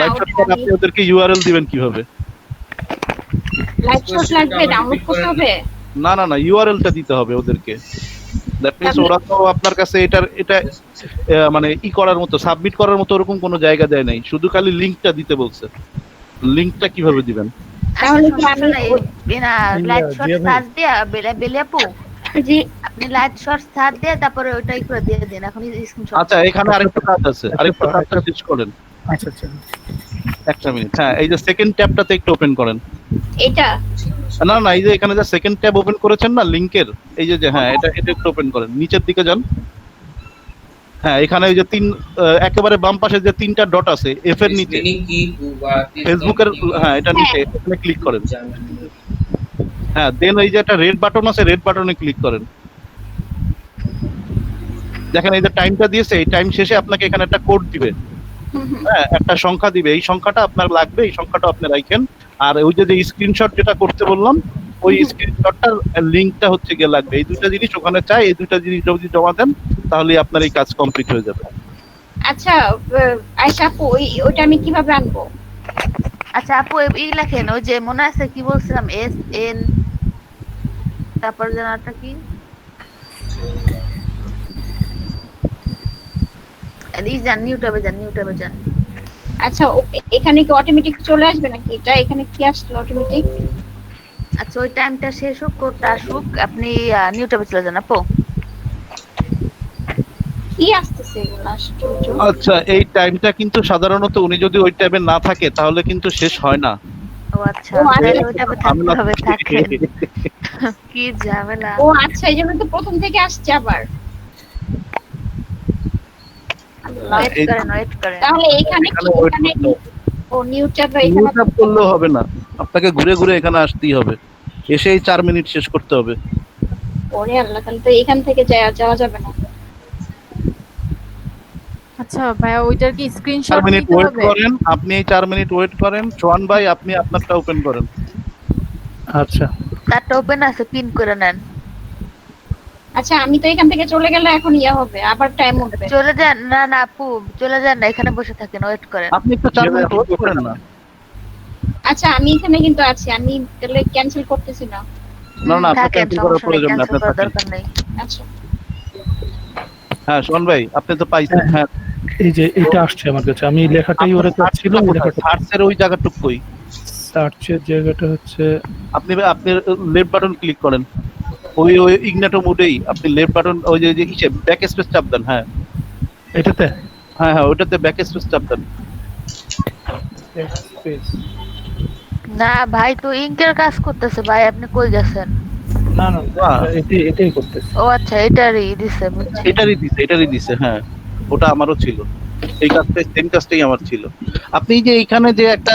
লাইট শটটা আপনি ওদেরকে ইউআরএল দিবেন কিভাবে? লাইট শট লাগবে, ডাউনলোড করতে হবে? না ইউআরএলটা দিতে হবে ওদেরকে। দ্যাট মিন্স ওরা তো আপনার কাছে এটা মানে করার মতো, সাবমিট করার মতো ওরকম কোনো জায়গা দেয় নাই, শুধু খালি লিংকটা দিতে বলছে। লিংকটা কিভাবে দিবেন? তাহলে কি আমি বিনা লাইট শট সার্চ দিয়ে বেলিয়াপু জি আপনি লাইট শট সার্চ দিয়ে তারপরে ওইটাই করে দিয়ে দেন। এখন স্ক্রিনশট। আচ্ছা এখানে আরেকটা কাজ আছে, আরেকটা কাজটা শেষ করেন। আচ্ছা একটা মিনিট। হ্যাঁ এই যে সেকেন্ড ট্যাবটাতে একটু ওপেন করেন। এটা না এই যে এখানে যে সেকেন্ড ট্যাব ওপেন করেছেন না লিংকের, এই যে হ্যাঁ এটা একটু ওপেন করেন, নিচের দিকে যান। হ্যাঁ এখানে ওই যে একেবারে বাম পাশে যে 3টা ডট আছে এফ এর নিচে ফেসবুকের, হ্যাঁ এটা নিচে এখানে ক্লিক করেন। হ্যাঁ দেন এই যে একটা রেড বাটন আছে, রেড বাটনে ক্লিক করেন। দেখেন এই যে টাইমটা দিয়েছে, এই টাইম শেষে আপনাকে এখানে একটা কোড দিবে। হ্যাঁ একটা সংখ্যা দিবে, এই সংখ্যাটা আপনার লাগবে, এই সংখ্যাটা আপনি রাখেন। আর ওই যে স্ক্রিনশট যেটা করতে বললাম ওই স্ক্রিনশটটার লিংকটা হচ্ছে গিয়ে লাগবে। এই দুইটা জিনিস ওখানে চাই, এই দুইটা জিনিস যদি জমা দেন তাহলে আপনার এই কাজ কমপ্লিট হয়ে যাবে। আচ্ছা আয়শা আপু ওইটা আমি কিভাবে আনবো? আচ্ছা আপু এই লেখেন, ওই যে মনে আছে কি বলছিলাম SN তারপর জানাটা কি এই যান নিউ ট্যাবে যান। আচ্ছা এখানে কি অটোমেটিক চলে আসবে নাকি? এটা এখানে কি আসলো অটোমেটিক? আচ্ছা ওই টাইমটা শেষ হোক, কোডটা আসুক, আপনি নিউ ট্যাবে চলে যান আপু। কি আসতেছে এগুলো আশ্চর্য। আচ্ছা এই টাইমটা কিন্তু সাধারণত উনি যদি ওই ট্যাবে না থাকে তাহলে কিন্তু শেষ হয় না। ও আচ্ছা ওই ট্যাবে থাকতে হবে, থাকেন কি ঝামেলা। ও আচ্ছা এই জন্য তো প্রথম থেকে আসছে আবার। ওয়েট করেন। তাহলে এখানে ও নিউ ট্যাব করলেও হবে না, আপনাকে ঘুরে ঘুরে এখানে আসতেই হবে, এসে এই 4 মিনিট শেষ করতে হবে। ওরে আল্লাহ, তাহলে তো এখান থেকে যাওয়া যাবে না। আচ্ছা ভাইয়া ওইটার কি স্ক্রিনশট 4 মিনিট নিতে ওয়েট হবে? করেন, আপনি 4 মিনিট ওয়েট করেন। সোহান ভাই আপনি আপনারটা ওপেন করেন। আচ্ছা তারটা ওপেন আছে, পিন করে নেন। আচ্ছা আমি তো এখান থেকে চলে গেলে এখন হবে, আবার টাইম উঠবে। চলে যান। না আপু চলে যান না, এখানে বসে থাকেন, ওয়েট করেন। আপনি একটু 4 মিনিট ওয়েট করেন না। আচ্ছা আমি এখানে কিন্তু আছি, আমি তাহলে ক্যান্সেল করতেছি না। না আপনি ক্যান্সেল করার প্রয়োজন নেই, আপনার দরকার নেই। আচ্ছা হ্যাঁ সোহান ভাই আপনি তো পাইছেন। হ্যাঁ এই যে এটা আসছে আমার কাছে, আমি লেখাটাই ওরে করছিল। সার্চের ওই জায়গাটুকু কই? সার্চের জায়গাটা হচ্ছে আপনি লেফট বাটন ক্লিক করেন, ওই ইগনেটো মোডেই আপনি লেফট বাটন ওই যে ইসে ব্যাক স্পেস চাপ দেন। হ্যাঁ এটাতে, হ্যাঁ ওটাতে ব্যাক স্পেস চাপ দেন। না ভাই তো ইনকের কাজ করতেছে ভাই, আপনি কই গেছেন? না এটাই করতেছে। ও আচ্ছা এটারই দিছে, এটারই দিছে। হ্যাঁ ওটা আমারও ছিল, এই কাজটা সেম কাজটাই আমার ছিল। আপনি যে এখানে যে একটা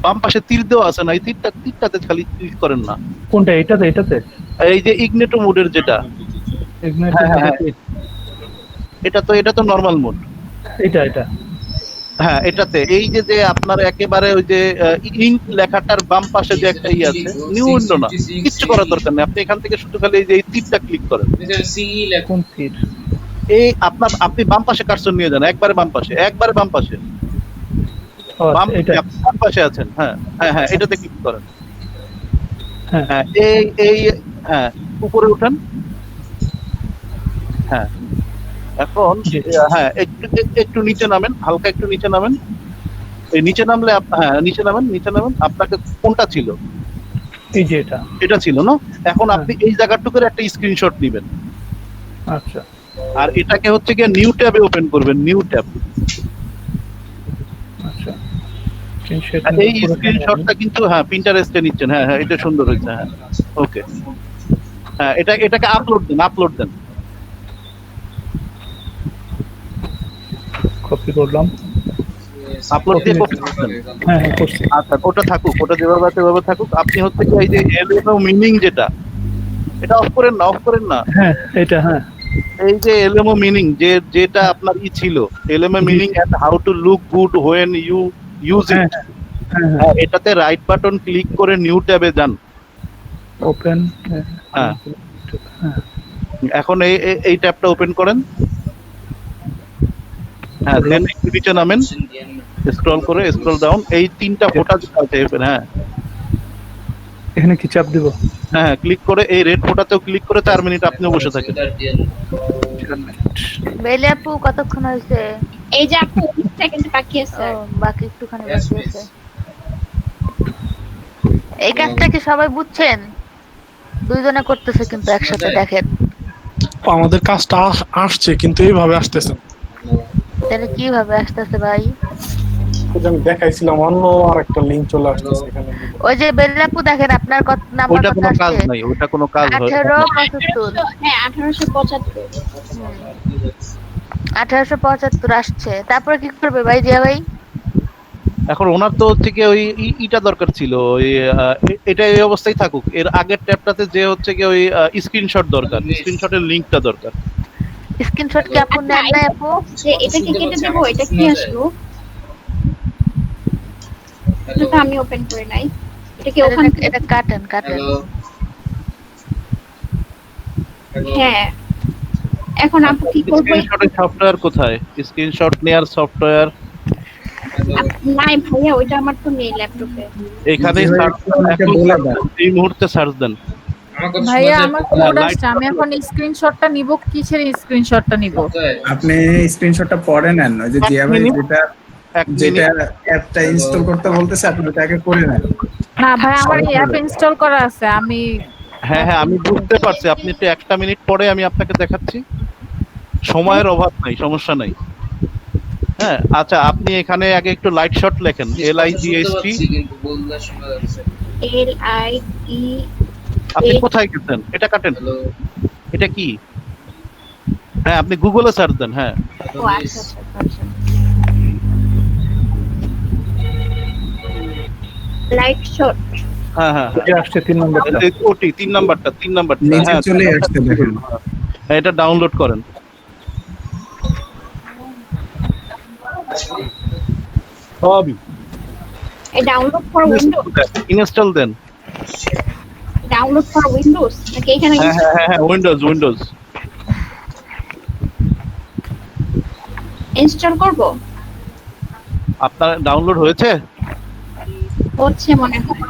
বাম পাশে তীর দেওয়া আছে না, এই তীরটাতে খালি ক্লিক করেন না। কোনটা? এটাতে এই যে ইগনেটো মোডের যেটা, এটা তো নরমাল মোড। এটা হ্যাঁ এটাতে এই যে আপনার একেবারে ওই যে ইঙ্ক লেখাটার বাম পাশে যে একটা আছে, নিউ উইন্ডো না, কিচ্ছু করার দরকার নেই। আপনি এখান থেকে শুধু খালি এই যে এই তীরটা ক্লিক করেন। কোন তীর? এই আপনি বাম পাশে কার্সর নিয়ে যান, একবারে বাম পাশে বাম পাশে আছেন। হ্যাঁ এটাতে ক্লিক করেন। হ্যাঁ হ্যাঁ উপরে উঠেন। হ্যাঁ এখন হ্যাঁ একটু নিচে নামেন, হালকা একটু নিচে নামেন। এই নিচে নামলে নিচে নামেন। আপনাকে কোনটা ছিল? এই যে এটা ছিল না? এখন আপনি এই জায়গাটুকুর একটা স্ক্রিনশট নেবেন। আচ্ছা, আর এটাকে হচ্ছে গিয়ে নিউ ট্যাবে ওপেন করবেন, নিউ ট্যাব। আচ্ছা, এই স্ক্রিনশটটা কিন্তু হ্যাঁ পিন্টারেস্টে নিচ্ছেন, হ্যাঁ হ্যাঁ এটা সুন্দর হয়েছে, হ্যাঁ ওকে। হ্যাঁ এটাকে আপলোড দেন। কপি করলাম, আপলোড দিয়ে কপি করবেন। হ্যাঁ হ্যাঁ করছি। আচ্ছা ওটা থাকুক, ওটা যেভাবে থাকুক। আপনি হচ্ছে কি এই যে এলএমও মিনিং যেটা, এটা অফ করেন না। হ্যাঁ এটা, হ্যাঁ এই যে এলএমও মিনিং যেটা আপনার ছিল, LMO meaning and how to look good when you use it, এটাতে রাইট বাটন ক্লিক করে নিউ ট্যাবে যান, ওপেন। হ্যাঁ এখন এই ট্যাবটা ওপেন করেন। হ্যাঁ দেন একটু নিচে নামেন, স্ক্রল ডাউন, এই তিনটা ফোটা যেটা আছে হ্যাঁ এখানে কি চাপ দিব? হ্যাঁ ক্লিক করে এই রেড ফোটাতেও ক্লিক করে 4 মিনিট আপনিও বসে থাকেন। বেলে আপু কতক্ষণ হয়েছে? এই যে আপু 20 সেকেন্ড বাকি আছে, বাকি একটুখানি বাকি আছে। এই কাজটা কি সবাই বুঝছেন? দুইজনে করতেছে কিন্তু একসাথে, দেখেন আমাদের কাজটা আসছে কিন্তু এইভাবে আসতেছে। তাহলে কিভাবে আসতেছে ভাই? আমি দেখাইছিলাম অন্য আরেকটা লিংক চলে আসতেছে এখানে। ওই যে বেল্লাপু দেখেন আপনার কত নাম্বার ওটা কত কোনো কাজ আসছে? নাই, ওটা কোনো কাজ হয় 1875। হ্যাঁ 1875। 1875 আসছে। তারপরে কি করবে ভাই জিয়া ভাই? এখন ওনার তো হচ্ছে কি ওই ইটা দরকার ছিল, ওই এটা এই অবস্থায় থাকুক। এর আগের ট্যাবটাতে যে হচ্ছে কি ওই স্ক্রিনশট দরকার, স্ক্রিনশটের লিংকটা দরকার। স্ক্রিনশট কি আপু নেন না আপু? যে এটা কি কেটে দেব? এটা কি আসলো? এটা তো আমি ওপেন করে নাই। এটা কি ওখানে? এটা কাটেন। হ্যাঁ এখন আপু কি করব? স্ক্রিনশটের সফটওয়্যার কোথায়? স্ক্রিনশট নেয়ার সফটওয়্যার নাই ভাইয়া, ওইটা আমার তো নেই ল্যাপটপে। এখানে এই মুহূর্তে সার্চ দেন। ভাইয়া আমার কোড আসছে, আমি এখন স্ক্রিনশটটা নিব। কিসের স্ক্রিনশটটা নিব? আপনি স্ক্রিনশটটা পরে নেন, ওই যে জিয়া ভাই যেটা অ্যাপটা ইনস্টল করতে বলতেছে আপনি ওটাকে করে নেন। না ভাই আমার এই অ্যাপ ইনস্টল করা আছে, আমি হ্যাঁ আমি বুঝতে পারছি। আপনি একটু 1 মিনিট পরে আমি আপনাকে দেখাচ্ছি, সময়ের অভাব নাই, সমস্যা নাই। হ্যাঁ আচ্ছা আপনি এখানে আগে একটু লাইট শট লেখেন, LIGHT। আপনি কোথায় গেছেন? এটা কাটেন, এটা কি? হ্যাঁ আপনি গুগলে সার্চ দেন। হ্যাঁ লাইট শট। হ্যাঁ আসছে 3 নাম্বারটা, ওটি 3 নাম্বারটা নিচে চলে আসছে দেখেন। এটা ডাউনলোড করেন। সবই এই ডাউনলোড ফর উইন্ডোজ, ইনস্টল দেন। ডাউনলোড ফর উইন্ডোজ নাকি এখানে? হ্যাঁ উইন্ডোজ ইনস্টল করব। আপনার ডাউনলোড হয়েছে? হচ্ছে মনে হয়।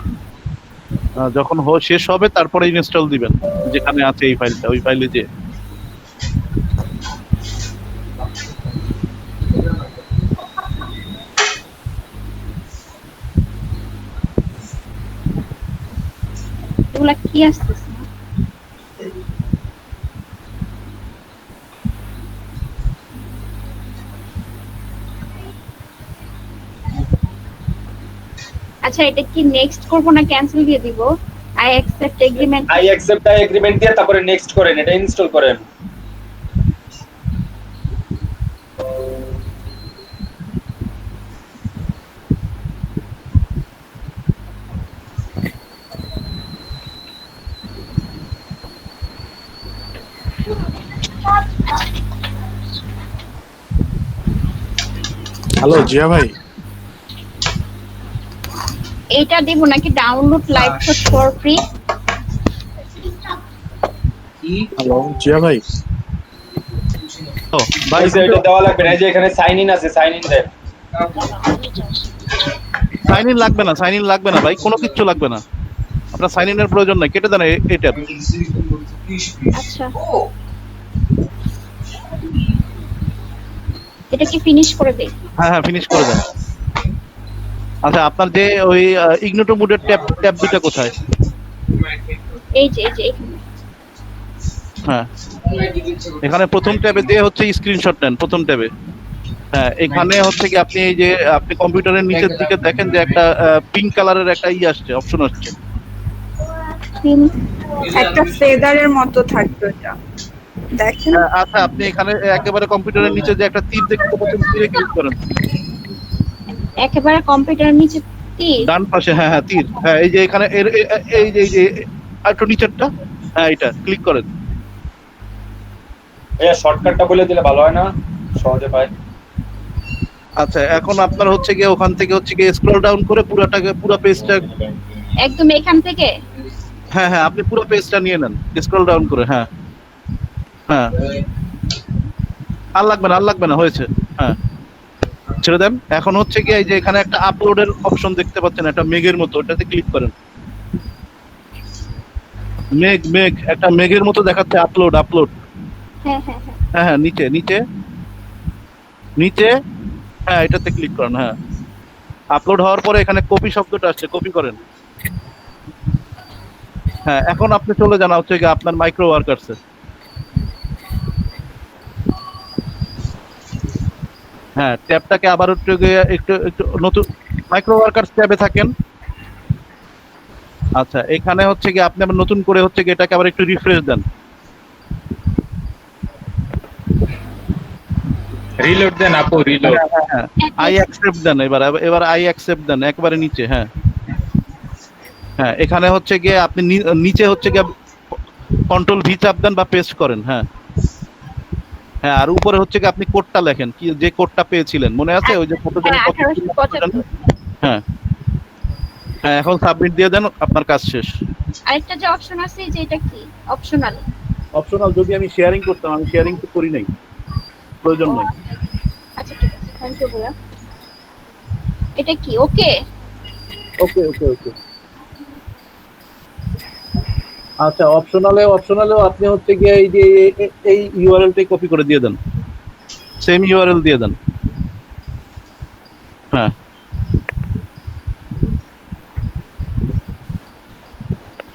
যখন শেষ হবে তারপরে ইনস্টল দিবেন, যেখানে আছে এই ফাইলটা, ওই ফাইলে যে এগুলা কি আসতেছে? আচ্ছা এটা কি নেক্সট করব না ক্যান্সেল দিয়ে দিব? আই অ্যাকসেপ্ট এগ্রিমেন্ট দিয়ে তারপরে নেক্সট করেন, এটা ইনস্টল করেন। হ্যালো জিয়া ভাই, এইটা দেব নাকি download Lightshot for free? Hello Zia ভাই। ভাই এটা দেওয়া লাগবে না, এই যে এখানে সাইন ইন আছে, সাইন ইন দেন। সাইন ইন লাগবে না ভাই, কোনো কিছু লাগবে না। আপনার সাইন ইনের প্রয়োজন নাই, কেটে দেন এটা। আচ্ছা এটা কি ফিনিশ করে দেই? হ্যাঁ ফিনিশ করে দেন। আচ্ছা আপনার যে ওই ইগনোটো মুডের ট্যাব দুটো কোথায়? এই যে এখানে। হ্যাঁ, এখানে প্রথম ট্যাবে দিয়ে হচ্ছে স্ক্রিনশট নেন, প্রথম ট্যাবে। হ্যাঁ, এখানে হচ্ছে কি আপনি এই যে আপনি কম্পিউটারের নিচের দিকে দেখেন যে একটা পিঙ্ক কালারের একটা আসছে, অপশন আসছে। একটা ফেদারের মতো থাকতো এটা, দেখেন। আচ্ছা, আপনি এখানে একেবারে কম্পিউটারের নিচে যে একটা তীর দেখতে পাচ্ছেন, তীরে ক্লিক করেন। একেবারে কম্পিউটারের নিচে তীর, ডান পাশে, হ্যাঁ হ্যাঁ তীর, হ্যাঁ এই যে এখানে এই যে একটু নিচেরটা, হ্যাঁ এটা ক্লিক করেন। শর্টকাটটা বলে দিলে ভালো হয় না, সহজে পাই। আচ্ছা, এখন আপনার হচ্ছে গিয়ে ওখান থেকে হচ্ছে গিয়ে স্ক্রল ডাউন করে পুরো পেজটা একদম এখান থেকে। হ্যাঁ হ্যাঁ, আপনি পুরো পেজটা নিয়ে নেন স্ক্রল ডাউন করে। হ্যাঁ হ্যাঁ, আর লাগবে না, হয়েছে। হ্যাঁ, ছেড়ে দেন। এখন হচ্ছে কি এই যে এখানে একটা আপলোডের অপশন দেখতে পাচ্ছেন, একটা মেঘের মতো, ওটাতে ক্লিক করেন। মেঘ একটা মেঘের মতো দেখাচ্ছে, আপলোড। হ্যাঁ হ্যাঁ হ্যাঁ হ্যাঁ হ্যাঁ, নিচে হ্যাঁ এটাতে ক্লিক করেন। হ্যাঁ, আপলোড হওয়ার পরে এখানে কপি শব্দটা আসছে, কপি করেন। হ্যাঁ, এখন আপনি চলে যান হচ্ছে কি আপনার মাইক্রো ওয়ার্কার্সে। হ্যাঁ, ট্যাবটাকে আবার একটু নতুন মাইক্রো ওয়ার্কার্স ট্যাবে থাকেন। আচ্ছা, এখানে হচ্ছে কি আপনি আবার নতুন করে হচ্ছে কি এটাকে আবার একটু রিফ্রেশ দেন, রিলোড দেন আপু, রিলোড। হ্যাঁ, আই অ্যাকসেপ্ট দেন। এবার আই অ্যাকসেপ্ট দেন একবারে নিচে। হ্যাঁ হ্যাঁ, এখানে হচ্ছে গিয়ে আপনি নিচে হচ্ছে গিয়ে কন্ট্রোল ভি চাপ দেন বা পেস্ট করেন। হ্যাঁ হ্যাঁ, আর উপরে হচ্ছে কি আপনি কোডটা লেখেন, কি যে কোডটা পেয়েছিলেন মনে আছে, ওই যে কতজনের কপি। হ্যাঁ হ্যাঁ, এখন সাবমিট দিয়ে দেন, আপনার কাজ শেষ। আরেকটা যে অপশন আছে, যে এটা কি অপশনাল? যদি আমি শেয়ারিং করতাম, আমি শেয়ারিং তো করি নাই, প্রয়োজন নাই। আচ্ছা ঠিক আছে, থ্যাংক ইউ ভাইয়া। এটা কি ওকে? ওকে। আচ্ছা, অপশনালেও আপনি হচ্ছে গিয়ে এই যে এই ইউআরএলটাই কপি করে দিয়ে দেন, সেম ইউআরএল দিয়ে দেন। হ্যাঁ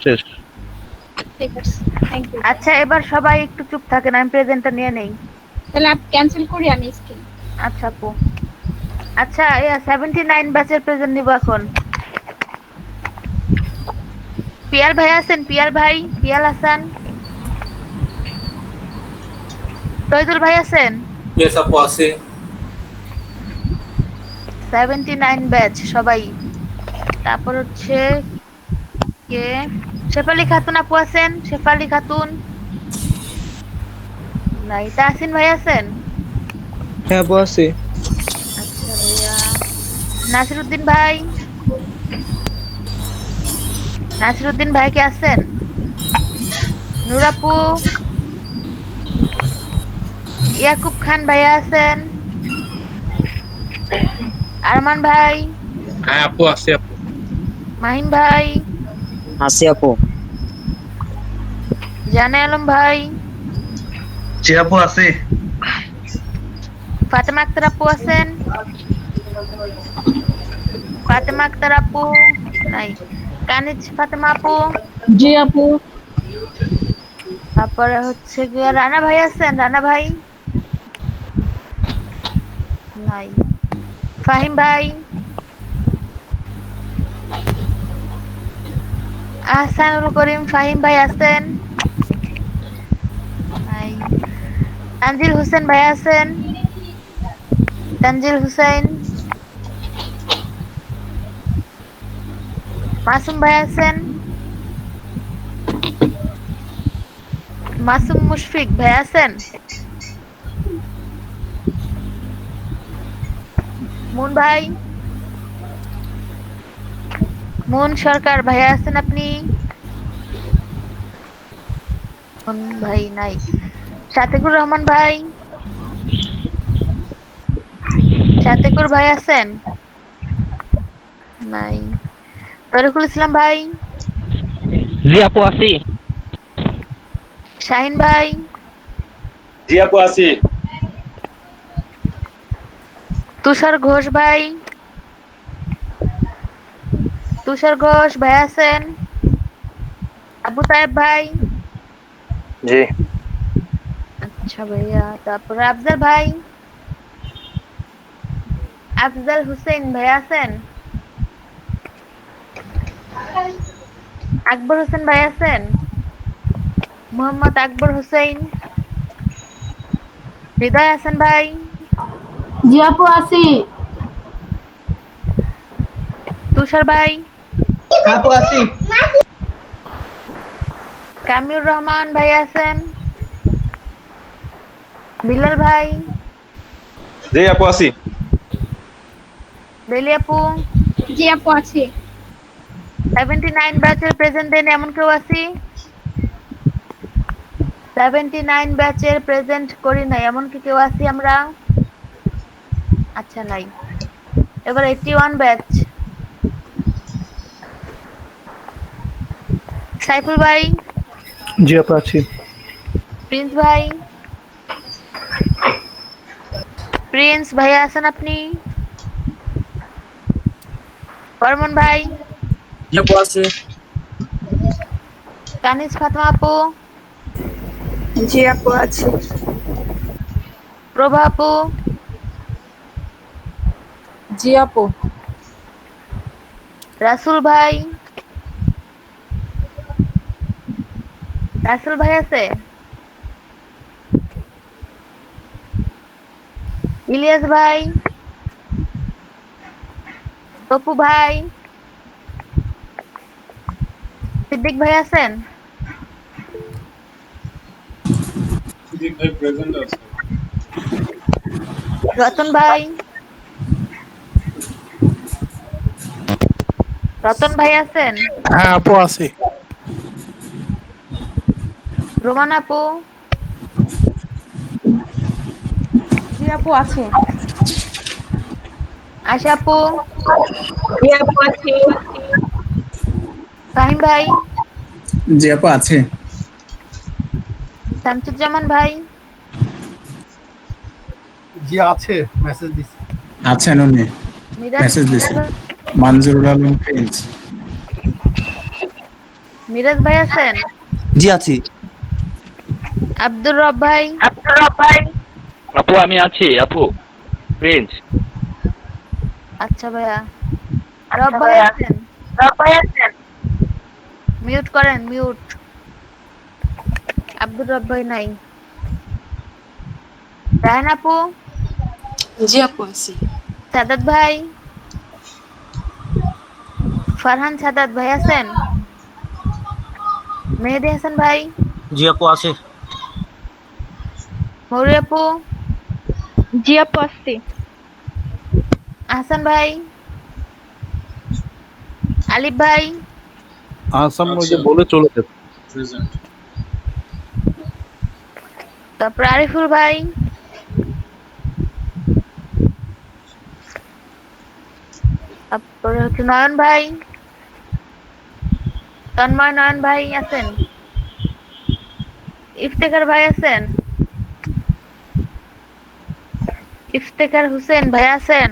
শেষ। ঠিক আছে, থ্যাংক ইউ। আচ্ছা, এবার সবাই একটু চুপ থাকেন, আমি প্রেজেন্টটা নিয়ে নেই। তাহলে আপ ক্যান্সেল করি আমি স্ক্রিন। আচ্ছা আপু। আচ্ছা, 79 ব্যাচের প্রেজেন্ট নিব এখন। পিয়াল ভাই আছেন? পিয়াল হাসান, তৈদুল ভাই আছেন? ইয়েস আপু, আছে। 79 ব্যাচ সবাই। তারপর হচ্ছে কে, শেফালি খাতুন আপু আছেন? শেফালি খাতুন নাই। তাহসিন ভাই আছেন? হ্যাঁ আপু, আছে। আচ্ছা ভাইয়া। নাসিরউদ্দিন ভাই কে আছেন? নূর আপু, ইয়াকুব খান ভাইয়া আছেন? আরমান ভাই? হ্যাঁ আপু, আছে আপু। মাহিম ভাই? আছে আপু। জানে আলম ভাই? জি আপু, আছে। ফাতেমা আক্তার আপু আছেন? ফাতেমা আক্তার আপু নাই। কানিজ ফাতেমা আপু? জি আপু। তারপরে হচ্ছে গিয়ে রানা ভাই আছেন? রানা ভাই নাই। ফাহিম ভাই? আহসানুল করিম ফাহিম ভাই আছেন? নাই। তানজিল হোসেন ভাই আছেন? তানজিল হুসাইন? মাসুম ভাই আছেন? মাসুম মুশফিক ভাই আছেন? মুন ভাই? মুন সরকার ভাই আছেন আপনি? মুন ভাই নাই। শাতিকুর রহমান ভাই? শাতিকুর ভাই আছেন? নাই। তরিকুল ইসলাম ভাই? জি আপু, আছি। শাহিন ভাই? জি আপু, আছি। তুষার ঘোষ ভাই? ভাই আছেন? আবু তায়েব ভাই? জি। আচ্ছা ভাইয়া, তারপরে আফজাল ভাই, আফজাল হুসেন ভাই আছেন? আকবর হোসেন ভাই আছেন? মোহাম্মদ আকবর হোসেন, হৃদয় হাসান ভাই, জি আপু আছি। তুষার ভাই, আপু আছি। কামিউর রহমান ভাই আছেন? বিলাল ভাই, জি আপু আছি। বেলি আপু, জি আপু আছি। 79 ব্যাচের প্রেজেন্ট দেন এমন কেউ আছি? 79 ব্যাচের প্রেজেন্ট করি নাই এমন কি কেউ আছি আমরা? আচ্ছা নাই। এবার 81 ব্যাচ, সাইফুল ভাই, জি আপু আছি। প্রিন্স ভাই, প্রিন্স ভাই আছেন আপনি? বর্মন ভাই, জি আপু আছি। কানিজ ফাতেমা আপু, জি আপু আছে। প্রভা আপু, জি আপু। রাসুল ভাই, রাসুল ভাই আছে? ইলিয়াস ভাই, তপু ভাই, সিদ্দিক ভাই আছেন? সুদীপ ভাই প্রেজেন্ট আছে। রতন ভাই, রতন ভাই আছেন? হ্যাঁ আপু আছি। রোমান আপু, জি আপু আছে। আশা আপু, জি আপু আছে। ফাহিম ভাই, জি আপু আছে। শামসুজ্জামান ভাই, জি আছে, মেসেজ দিছি। আছেন উনি, মিরাজ, মেসেজ দিছে। মনজুরুল আলম প্রিন্স। মিরাজ ভাই আছেন? জি আছি। আব্দুর রব ভাই, আপু আমি আছি আপু। প্রিন্স। আচ্ছা ভাইয়া। রব ভাই আছেন? মিউট করেন, মিউট। আব্দুর রব ভাই নাই। রায়ন আপু, জি আপু আছি। সাদাত ভাই, ফারহান সাদাত ভাই আছেন? মেহেদি হাসান ভাই, জি আপু আছে। মৌরি আপু, জি আপু আসছি। হাসান ভাই, আলিফ ভাই, আসাম ওই যে বলে চলে গেছে। প্রেজেন্ট। তারপর আরিফুল ভাই, তারপরে হচ্ছে নয়ন ভাই, তন্ময় নয়ন ভাই আছেন? ইফতেখার ভাই আছেন? ইফতেখার হোসেন ভাই আছেন?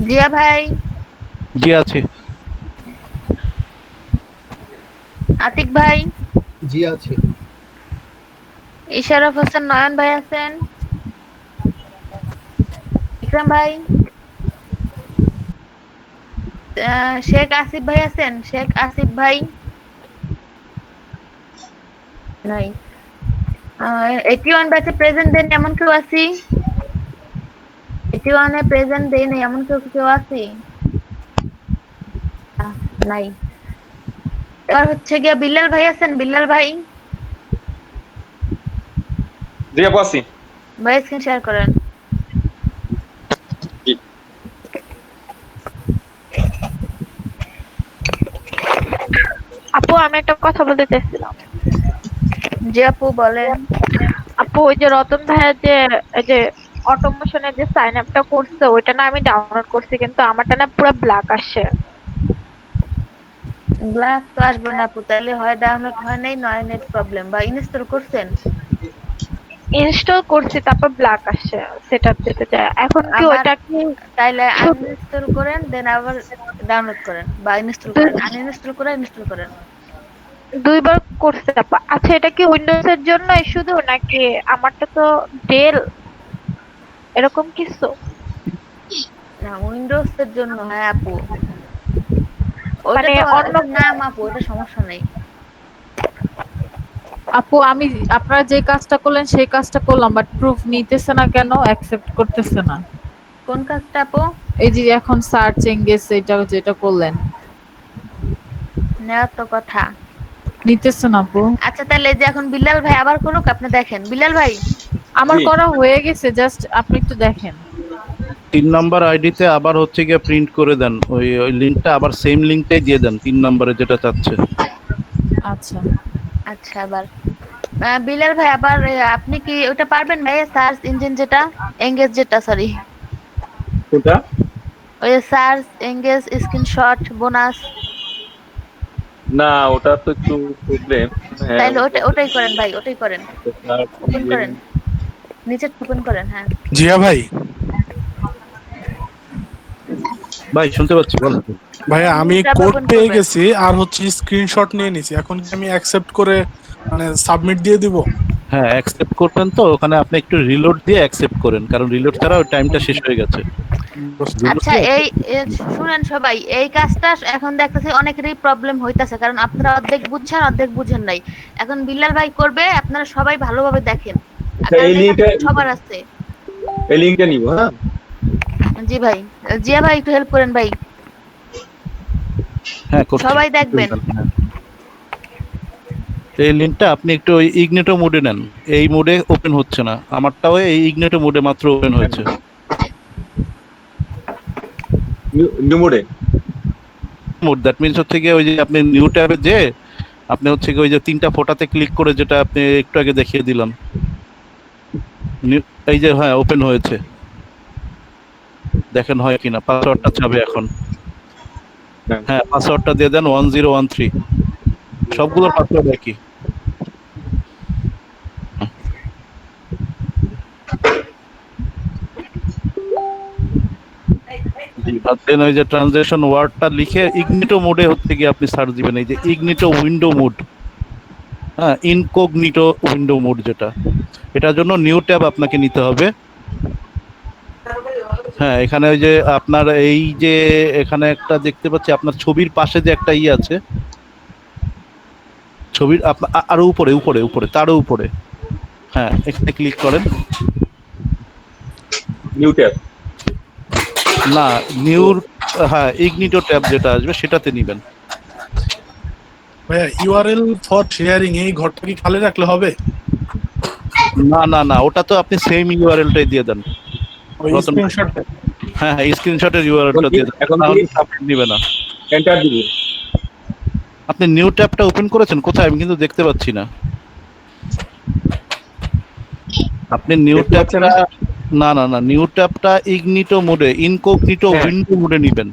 জিয়া ভাই, জি আছে। আতিক ভাই, জি আছে। ইশারফ হোসেন নয়ন ভাই আছেন? ইকরাম ভাই, শেখ আসিফ ভাই আছেন? শেখ আসিফ ভাই নাই। 81 ব্যাচে প্রেজেন্ট দেন এমন কেউ আছি? 81 এ প্রেজেন্ট দেন এমন কেউ আছি? নাই। এবার হচ্ছে গিয়া বিল্লাল ভাই আছেন? বিল্লাল ভাই, জি আপু আছি। ভাই স্ক্রিন শেয়ার করেন। আপু আমি একটা কথা বলতে চাইছিলাম। জি আপু বলেন। আপু ওই যে রতন ভাইয়া যে এই যে অটোমেশনের যে সাইন আপটা করছে ওইটা না আমি ডাউনলোড করছি কিন্তু আমারটা না পুরো ব্ল্যাক আসছে। ব্ল্যাক তো আসবে না আপু, তাহলে হয় ডাউনলোড হয় নাই, নয় নেট প্রবলেম, বা ইনস্টল করছেন? ইনস্টল করছি তারপর ব্ল্যাক আসছে, সেটা দিতে চাই। এখন কি ওইটা কি তাইলে আনইনস্টল করেন, দেন আবার ডাউনলোড করেন, বা ইনস্টল করেন, আনইনস্টল করে ইনস্টল করেন। দুইবার করছে আপু। আচ্ছা এটা কি উইন্ডোজ এর জন্য শুধু নাকি আমারটা তো ডেল এরকম কিছু? না উইন্ডোজ এর জন্য হ্যাঁ আপু, মানে ওটা তো অন্য নাম আপু, ওটা সমস্যা নেই। আপু আমি আপনারা যে কাজটা করলেন সেই কাজটা করলাম, বাট প্রুফ নিতেছে না কেন, অ্যাকসেপ্ট করতেছে না। কোন কাজটা আপু? এই যে এখন সার্চ এঙ্গেজ এটা যেটা করলেন, নেওয়ার তো কথা। নিতেছে না আপু। আচ্ছা তাহলে এই যে এখন বিলাল ভাই আবার করুক, আপনি দেখেন। বিলাল ভাই আমার জি। করা হয়ে গেছে, জাস্ট আপনি একটু দেখেন। 3 নাম্বার আইডিতে আবার হচ্ছে গিয়ে প্রিন্ট করে দেন, ওই লিংকটা আবার সেম লিংকটাই দিয়ে দেন 3 নম্বরে যেটা চাচ্ছে। আচ্ছা আচ্ছা আবার বিলাল ভাই আবার আপনি কি ওটা পারবেন ভাই, সার্চ ইঞ্জিন যেটা এঙ্গেজ যেটা, সরি কোনটা? ওই সার্চ এঙ্গেজ স্ক্রিনশট বোনাস, না ওটা তো একটু প্রবলেম। তাইলে ওটাই করেন ভাই, ওটাই করেন, ওপেন করেন, নিচে ওপেন করেন। হ্যাঁ জিয়া ভাই, ভাই শুনতে পাচ্ছি, বলেন। ভাইয়া আমি এটা কোড open পেয়ে করবেন। গেছি আর হচ্ছে স্ক্রিনশট নিয়ে নিছি, এখন কি আমি অ্যাকসেপ্ট করে মানে সাবমিট দিয়ে দিব? হ্যাঁ অ্যাকসেপ্ট করবেন তো, ওখানে আপনি একটু রিলোড দিয়ে অ্যাকসেপ্ট করেন, কারণ রিলোড ছাড়া ওই টাইমটা শেষ হয়ে গেছে। আচ্ছা শুনেন সবাই, এই কাজটা এখন দেখতেছি অনেকেরই প্রবলেম হইতাছে, কারণ আপনারা অর্ধেক বুঝছেন অর্ধেক বুঝেন নাই। এখন বিল্লাল ভাই করবে, আপনারা সবাই ভালোভাবে দেখেন। এই লিংকটা সবার আছে, এই লিংকটা নিব। হ্যাঁ জি ভাই, জিয়া ভাই একটু হেল্প করেন ভাই, হ্যাঁ করছি। সবাই দেখবেন। এই লিংকটা আপনি একটু ওই ইগনিটো মোডে নেন, এই মোডে ওপেন হচ্ছে না, আমারটাও এই ইগনিটো মোডে মাত্র ওপেন হয়েছে। নিউ মোডে মোড দ্যাট মিন্স হচ্ছে গিয়ে ওই যে আপনি নিউ ট্যাবে যে আপনি হচ্ছে গিয়ে ওই যে 3টা ফোটাতে ক্লিক করে যেটা আপনি একটু আগে দেখিয়ে দিলাম, এই যে হ্যাঁ ওপেন হয়েছে, দেখেন হয় কিনা। পাসওয়ার্ডটা চাবে এখন, হ্যাঁ পাসওয়ার্ডটা দিয়ে দেন 1013, সবগুলোর পাসওয়ার্ড একই। দেন ওই যে ট্রানজেকশন ওয়ার্ডটা লিখে ইগনিটো মোডে হচ্ছে গিয়ে আপনি সার্চ দিবেন, এই যে ইগনিটো উইন্ডো মোড, হ্যাঁ ইনকগনিটো উইন্ডো মোড যেটা, এটার জন্য নিউ ট্যাব আপনাকে নিতে হবে। হ্যাঁ এখানে ওই যে আপনার এই যে এখানে একটা দেখতে পাচ্ছি আপনার ছবির পাশে যে একটা আছে, ছবির আরো উপরে উপরে উপরে তারও উপরে, হ্যাঁ এখানে ক্লিক করেন। নিউ ট্যাব না নিউর, হ্যাঁ ইগনিটো ট্যাব যেটা আসবে সেটাতে নেবেন। ভাইয়া ইউআরএল ফর শেয়ারিং এই ঘরটা কি খালি রাখলে হবে? না না না, ওটা তো আপনি সেম ইউআরএলটাই দিয়ে দেন। ওই স্ক্রিনশটটা? হ্যাঁ হ্যাঁ স্ক্রিনশটের ইউআরএলটা দিয়ে দেন, এখন তাহলে সাবমিট নেবে না। এন্টার দিব। আপনি নিউ ট্যাবটা ওপেন করেছেন কোথায়, আমি কিন্তু দেখতে পাচ্ছি না। আপনি নিউ ট্যাবটা, না না না নিউ ট্যাবটা ইগনিটো মোডে ইনকগনিটো উইন্ডো মোডে নেবেন।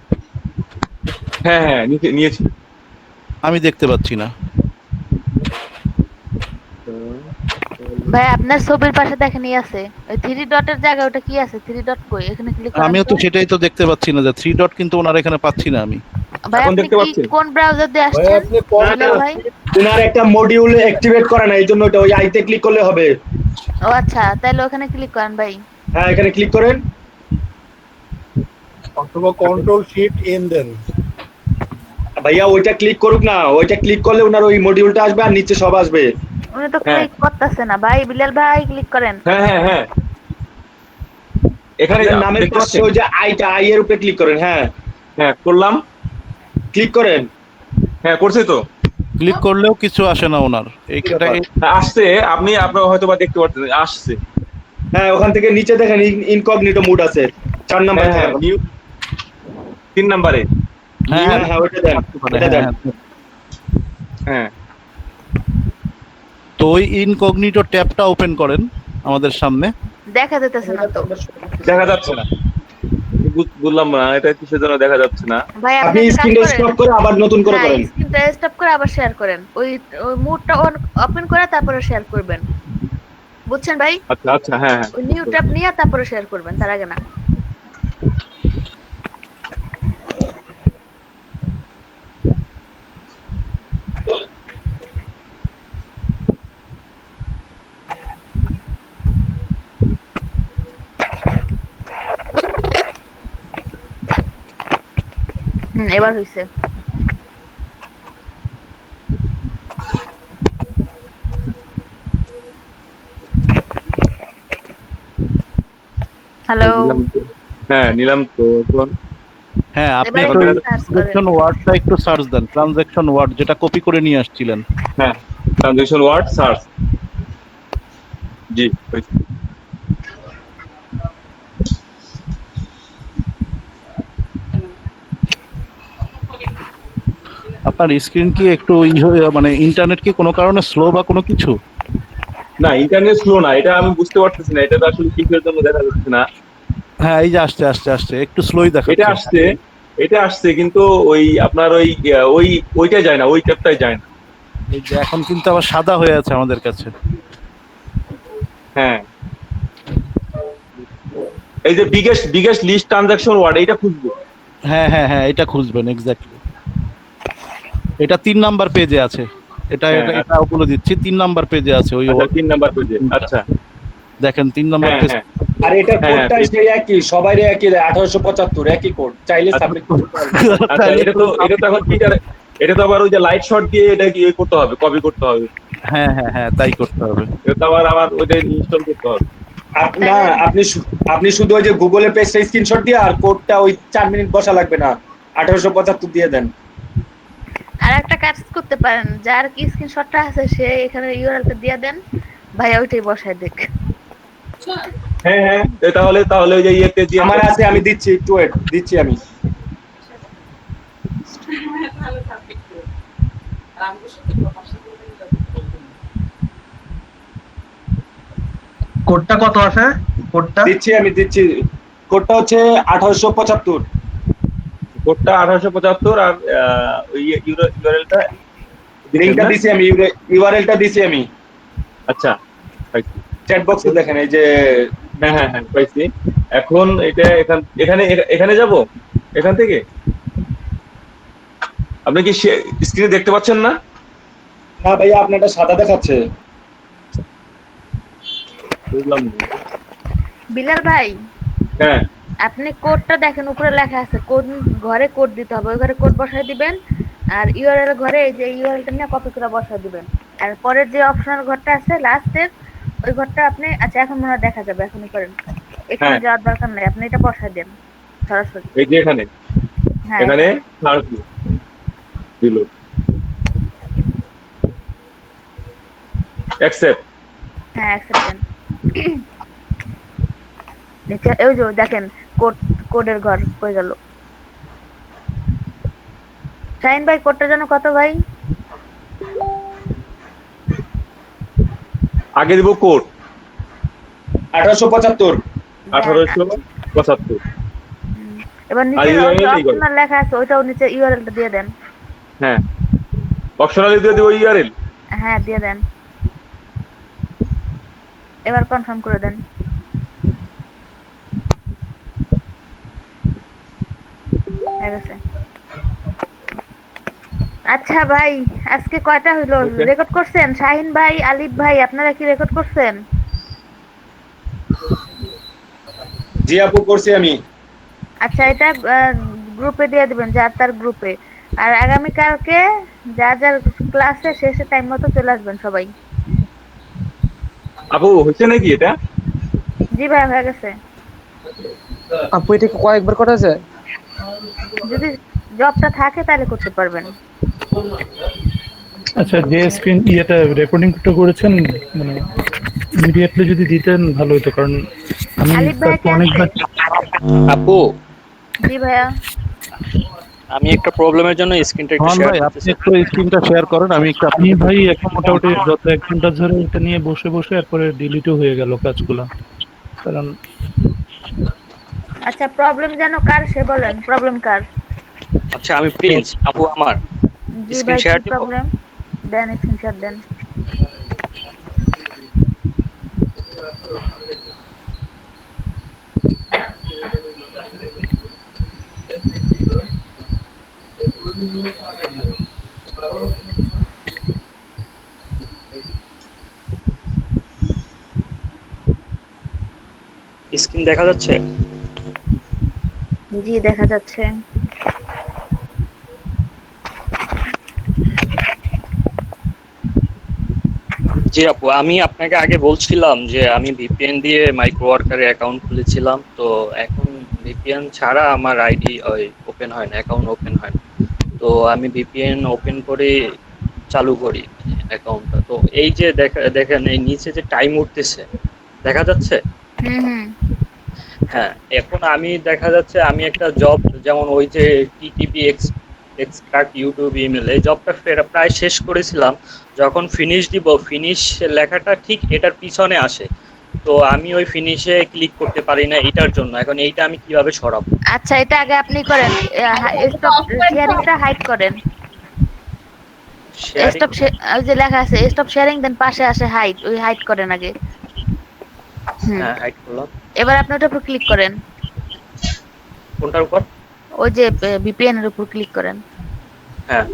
হ্যাঁ হ্যাঁ নিয়েছি, আমি দেখতে পাচ্ছি না। ভাই আপনার ছবির পাশে দেখেন ই আছে, ওই 3 ডটের জায়গায় ওটা কি আছে, 3 ডট কই, এখানে ক্লিক করেন। আমিও তো সেটাই তো দেখতে পাচ্ছি না, যে 3 ডট কিন্তু ওনার এখানে পাচ্ছি না আমি। ভাই আপনি কি কোন ব্রাউজার দিয়ে আসছেন? ভাই ওনার একটা মডিউল অ্যাক্টিভেট করে না, এইজন্য ওটা ওই আইতে ক্লিক করলে হবে। ও আচ্ছা, তাহলে ওখানে ক্লিক করেন ভাই। হ্যাঁ এখানে ক্লিক করেন, অথবা কন্ট্রোল শিফট এন দেন। ভাইয়া ওইটা ক্লিক করুক না, ওইটা ক্লিক করলে ওনার ওই মডিউলটা আসবে আর নিচে সব আসবে। উনি তো ক্লিক করতেছে না ভাই, বিলাল ভাই ক্লিক করেন। হ্যাঁ হ্যাঁ হ্যাঁ এখানে নামের পাশে ওই যে আইটা, আই এর উপরে ক্লিক করেন। হ্যাঁ হ্যাঁ করলাম, ক্লিক করেন। হ্যাঁ করছি তো। ক্লিক করলেও কিছু আসে না ওনার, এইটা আসছে, আপনি আপনার হয়তো বা দেখতে পাচ্ছেন আসছে। হ্যাঁ ওখান থেকে নিচে দেখেন ইনকগনিটো মোড আছে 4 নাম্বার। হ্যাঁ নিউ 3 নম্বরে। হ্যাঁ হ্যাঁ ওইটা দেন, ওইটা দেন। হ্যাঁ তো ওই ইনকগনিটো ট্যাবটা ওপেন করেন আমাদের সামনে। দেখা যাচ্ছে না তো, দেখা যাচ্ছে না, বললাম না এটা কিসের জন্য দেখা যাচ্ছে না। ভাই আপনি স্ক্রিনটা স্টপ করে আবার নতুন করে করেন। স্ক্রিনটা স্টপ করে আবার শেয়ার করেন, ওই মোডটা ওপেন করে তারপরে শেয়ার করবেন, বুঝছেন ভাই? আচ্ছা আচ্ছা হ্যাঁ হ্যাঁ ওই নিউ ট্যাব নিয়ে তারপরে শেয়ার করবেন, তার আগে না। এবার হইছে। হ্যালো। হ্যাঁ নিলাম তো এখন। হ্যাঁ আপনি এবারে একটু search করেন। ট্রানজাকশন ওয়ার্ডটা একটু সার্চ দেন, ট্রানজাকশন ওয়ার্ড যেটা কপি করে নিয়ে আসছিলেন। হ্যাঁ ট্রানজেকশন ওয়ার্ড সার্চ। জি হয়েছে। আপনার স্ক্রিন কি একটু মানে ইন্টারনেট কি কোনো কারণে স্লো বা কোনো কিছু? না ইন্টারনেট স্লো না, এটা আমি বুঝতে পারতেছি না, এটা তো আসলে কিসের জন্য দেখা যাচ্ছে না। হ্যাঁ এই যে আসছে একটু স্লোই দেখাচ্ছে। এটা আসছে কিন্তু ওই আপনার ওইটা যায় না, ওই ট্যাবটাই যায় না। এই যে এখন কিন্তু আবার সাদা হয়ে আছে আমাদের কাছে। হ্যাঁ এই যে বিগেস্ট লিস্ট ট্রানজাকশন ওয়ার্ড এটা খুঁজবো। হ্যাঁ এটা খুঁজবেন এক্স্যাক্টলি। এটা 3 নাম্বার পেজে আছে। এটা বলে দিচ্ছি 3 নাম্বার পেজে আছে ওই 3 নাম্বার পেজে। আচ্ছা দেখেন 3 নাম্বার পেজ। আর এটা কোডটা সেই একই, সবারই একই 1875 একই কোড, চাইলে সাবমিট করতে পারবেন। আচ্ছা এটা তো এখন এটা তো আবার ওই যে লাইট শট দিয়ে এটা কি করতে হবে, কপি করতে হবে। হ্যাঁ তাই করতে হবে। এটা আবার ওইটা ইনস্টল করতে হবে। না আপনি শুধু ওই যে গুগলে পেজটা স্ক্রিনশট দিয়ে আর কোডটা ওই 4 মিনিট বসা লাগবে না, 1875 দিয়ে দেন। আর একটা কাজ করতে পারেন, যার কি স্ক্রিনশটটা আছে সে এখানে ইউআরএলটা দিয়ে দেন, ভাই ওইটাই বসায় দেখ। হ্যাঁ তাহলে ওই যে ইয়েতে দিয়ে আমার আছে, আমি দিচ্ছি, একটু ওয়েট দিচ্ছি আমি। কোডটা কত আছে? কোডটা দিচ্ছি কোডটা হচ্ছে 1875। কোডটা 1875 আর ওই ইউআরএলটা লিংকটা দিছি আমি, ইউআরএলটা দিছি আমি। আচ্ছা চ্যাট বক্সে দেখেন এই যে। হ্যাঁ পাইছি। এখন এটা এখানে যাব, এখান থেকে আপনি কি স্ক্রিনে দেখতে পাচ্ছেন না? না ভাইয়া আপনারটা সাদা দেখাচ্ছে। বুঝলাম। বিলাল ভাই হ্যাঁ আপনি কোডটা দেখেন, উপরে লেখা আছে কোড ঘরে কোড দিতে হবে, ওই ঘরে কোড বসায় দিবেন। আর ইউআরএল ঘরে এই যে ইউআরএলটা নিয়ে কপি করে বসায় দিবেন। আর পরের যে অপশনাল ঘরটা আছে লাস্টের ওই ঘরটা আপনি, আচ্ছা এখন মনে হয় দেখা যাবে, এখনই করেন, এখানে যাওয়ার দরকার নাই, আপনি এটা বসায় দেন সরাসরি। এই যে এখানে সার্চ দিল অ্যাকসেপ্ট। হ্যাঁ অ্যাকসেপ্ট দেন। নিচে এই যে দেখেন কোডের ঘর কই গেল? শাইন ভাই কোডটা যেন কত ভাই? আগে দিব কোড 1875। এবার নিচে অপশনাল লেখা আছে ওইটাও নিচে ইউআরএলটা দিয়ে দেন। হ্যাঁ অপশনালি দিয়ে দিব ইউআরএল। হ্যাঁ দিয়ে দেন, এবার কনফার্ম করে দেন। আচ্ছা ভাই আজকে কয়টা হইলো রেকর্ড করছেন? শাহিন ভাই, আলিফ ভাই আপনারা কি রেকর্ড করছেন? জি আপু করছি আমি। আচ্ছা এটা গ্রুপে দিয়ে দিবেন, যার তার গ্রুপে। আর আগামী কালকে যার ক্লাসে শেষে টাইম মতো চলে আসবেন সবাই। আপু হচ্ছে নাকি এটা? জি ভাই হয়ে গেছে। আপু এটা কয়েকবার করা যায়? যদি জবটা থাকে তাহলে করতে পারবেন। আচ্ছা যে স্ক্রিন রেকর্ডিংটা করেছেন মানে ইমিডিয়েটলি যদি দিতেন ভালো হতো, কারণ আমি অনেকবার। আপু জি ভাইয়া আমি একটা প্রবলেমের জন্য স্ক্রিনটা একটু শেয়ার করতেছি। আপনি একটু স্ক্রিনটা শেয়ার করেন, আমি ভাই এখন মোটামুটি গত 1 ঘন্টা ধরে এটা নিয়ে বসে এরপরে ডিলিটও হয়ে গেল কাজগুলো, কারণ আচ্ছা প্রবলেম জানো কার সে বলেন, প্রবলেম কার? আচ্ছা আমি প্রিন্স, আপু আমার জি স্ক্রিন ভাই শেয়ার কি প্রবলেম? দেন স্ক্রিনশট দেন। স্ক্রিন দেখা যাচ্ছে? জি দেখা যাচ্ছে। জি আপু, আমি আপনাকে আগে বলছিলাম যে আমি ভিপিএন দিয়ে মাইক্রো ওয়ার্কারে অ্যাকাউন্ট খুলেছিলাম, তো এখন ভিপিএন ছাড়া আমার আইডি ওপেন হয় না, অ্যাকাউন্ট ওপেন হয় না। তো আমি ভিপিএন ওপেন করে চালু করি অ্যাকাউন্টটা। তো এই যে দেখেন এই নিচে যে টাইম উঠতেছে দেখা যাচ্ছে। হ্যাঁ, এখন আমি দেখা যাচ্ছে আমি একটা জব, যেমন ওই যে টিটিপি এক্সট্রাক্ট ইউটিউব ইমেল, এই জবটা প্রায় শেষ করেছিলাম। যখন ফিনিশ দিব, ফিনিশ লেখাটা ঠিক এটার পিছনে আসে, তো আমি ওই ফিনিশে ক্লিক করতে পারি না এটার জন্য। এখন এইটা আমি কিভাবে সরাবো? আচ্ছা, এটা আগে আপনি করেন, স্টপ শেয়ারিংটা হাইড করেন। স্টপ, ওই যে লেখা আছে স্টপ শেয়ারিং, দেন পাশে আসে হাইড, ওই হাইড করেন আগে। হ্যাঁ, হাইড করলাম। এবার আপনি ওটার উপর ক্লিক করেন। কোনটার উপর? ওই যে ভিপিএন এর উপর ক্লিক করেন। হ্যাঁ,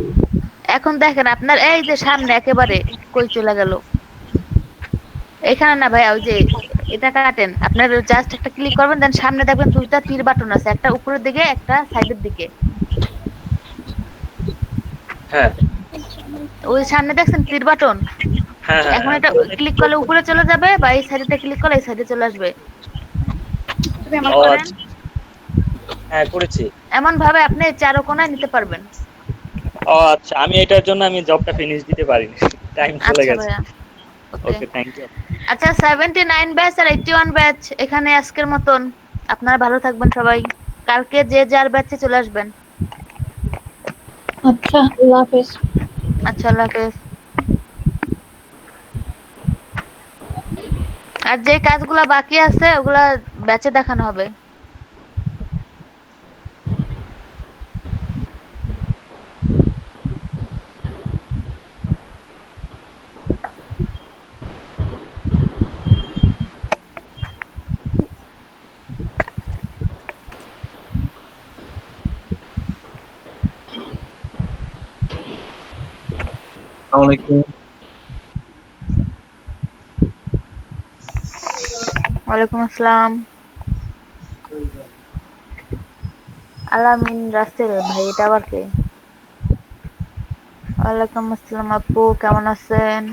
এখন দেখেন আপনার এই যে সামনে একেবারে কই চলে গেল, এখানে না ভাই, ওই যে এটা কাটেন, আপনার জাস্ট একটা ক্লিক করবেন, দেন সামনে দেখবেন দুইটা তীর বাটন আছে, একটা উপরের দিকে একটা সাইডের দিকে। হ্যাঁ, ওই সামনে দেখছেন তীর বাটন? হ্যাঁ, এখন এটা ক্লিক করলে উপরে চলে যাবে, বা এই সাইডে ক্লিক করলে এই সাইডে চলে আসবে। তুমি এমন করেন। হ্যাঁ করেছি। এমন ভাবে আপনি চারো কোণায় নিতে পারবেন। ও আচ্ছা, আমি এটার জন্য আমি জবটা ফিনিশ দিতে পারিনি, টাইম চলে গেছে। ওকে, থ্যাংক ইউ। আচ্ছা, 79 ব্যাচ আর 81 ব্যাচ এখানে আজকের মতন। আপনারা ভালো থাকবেন সবাই, কালকে যে যার ব্যাচে চলে আসবেন। আচ্ছা, আল্লাহ হাফেজ। আচ্ছা, আল্লাহ হাফেজ। আর যে কাজগুলা বাকি আছে ওগুলা ব্যাচে দেখানো হবে। ওয়ালাইকুম আসসালাম। আলামিন রাসেল ভাই, এটা আবার কে? ওয়ালাইকুম আসসালাম আপু, কেমন আছেন?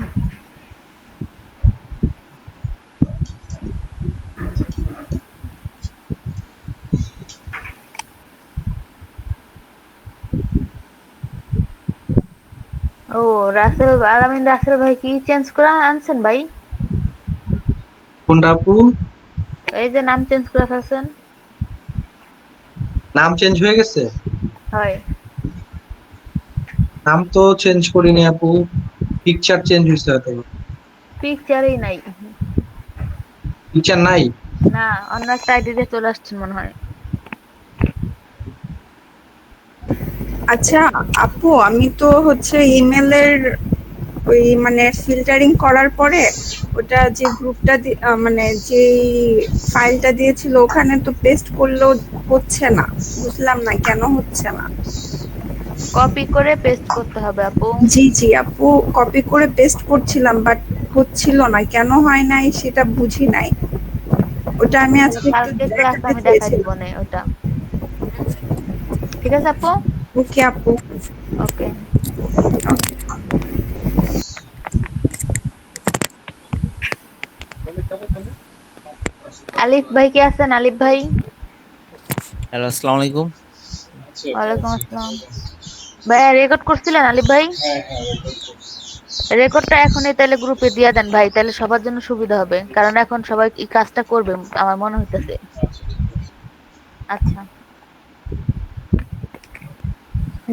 ও রাসেল, আলামিন রাসেল ভাই কি চেঞ্জ করে আনছেন ভাই? কোনটা আপু? এই যে নাম চেঞ্জ করে ফেলছেন। নাম চেঞ্জ হয়ে গেছে? হয়। নাম তো চেঞ্জ করিনি আপু, পিকচার চেঞ্জ হয়েছে হয়তো। পিকচারই নাই। পিকচার নাই? না, অন্য একটা আইডি দিয়ে চলে আসছেন মনে হয়। আচ্ছা আপু, আমি তো হচ্ছে ইমেলের ওই মানে ফিল্টারিং করার পরে ওটা যে গ্রুপটা মানে যে ফাইলটা দিয়েছিল ওখানে তো পেস্ট করলেও হচ্ছে না, বুঝলাম না কেন হচ্ছে না। কপি করে পেস্ট করতে হবে আপু। জি জি আপু, কপি করে পেস্ট করছিলাম বাট হচ্ছিল না, কেন হয় নাই সেটা বুঝি নাই। ওটা আমি আজকে কালকে ক্লাসে আমি দেখাই দিব না ওটা। ঠিক আছে আপু? ওকে আপু, ওকে। আলিফ ভাই কি আছেন? আলিফ ভাই, হ্যালো, আসসালামু আলাইকুম। ওয়ালাইকুম আসসালাম। ভাই রেকর্ড করছিলেন আলিফ ভাই? রেকর্ডটা এখনই তাহলে গ্রুপে দিয়ে দেন ভাই, তাহলে সবার জন্য সুবিধা হবে, কারণ এখন সবাই এই কাজটা করবে আমার মনে হইতেছে। আচ্ছা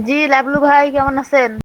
জি, লাবলু ভাই কেমন আছেন?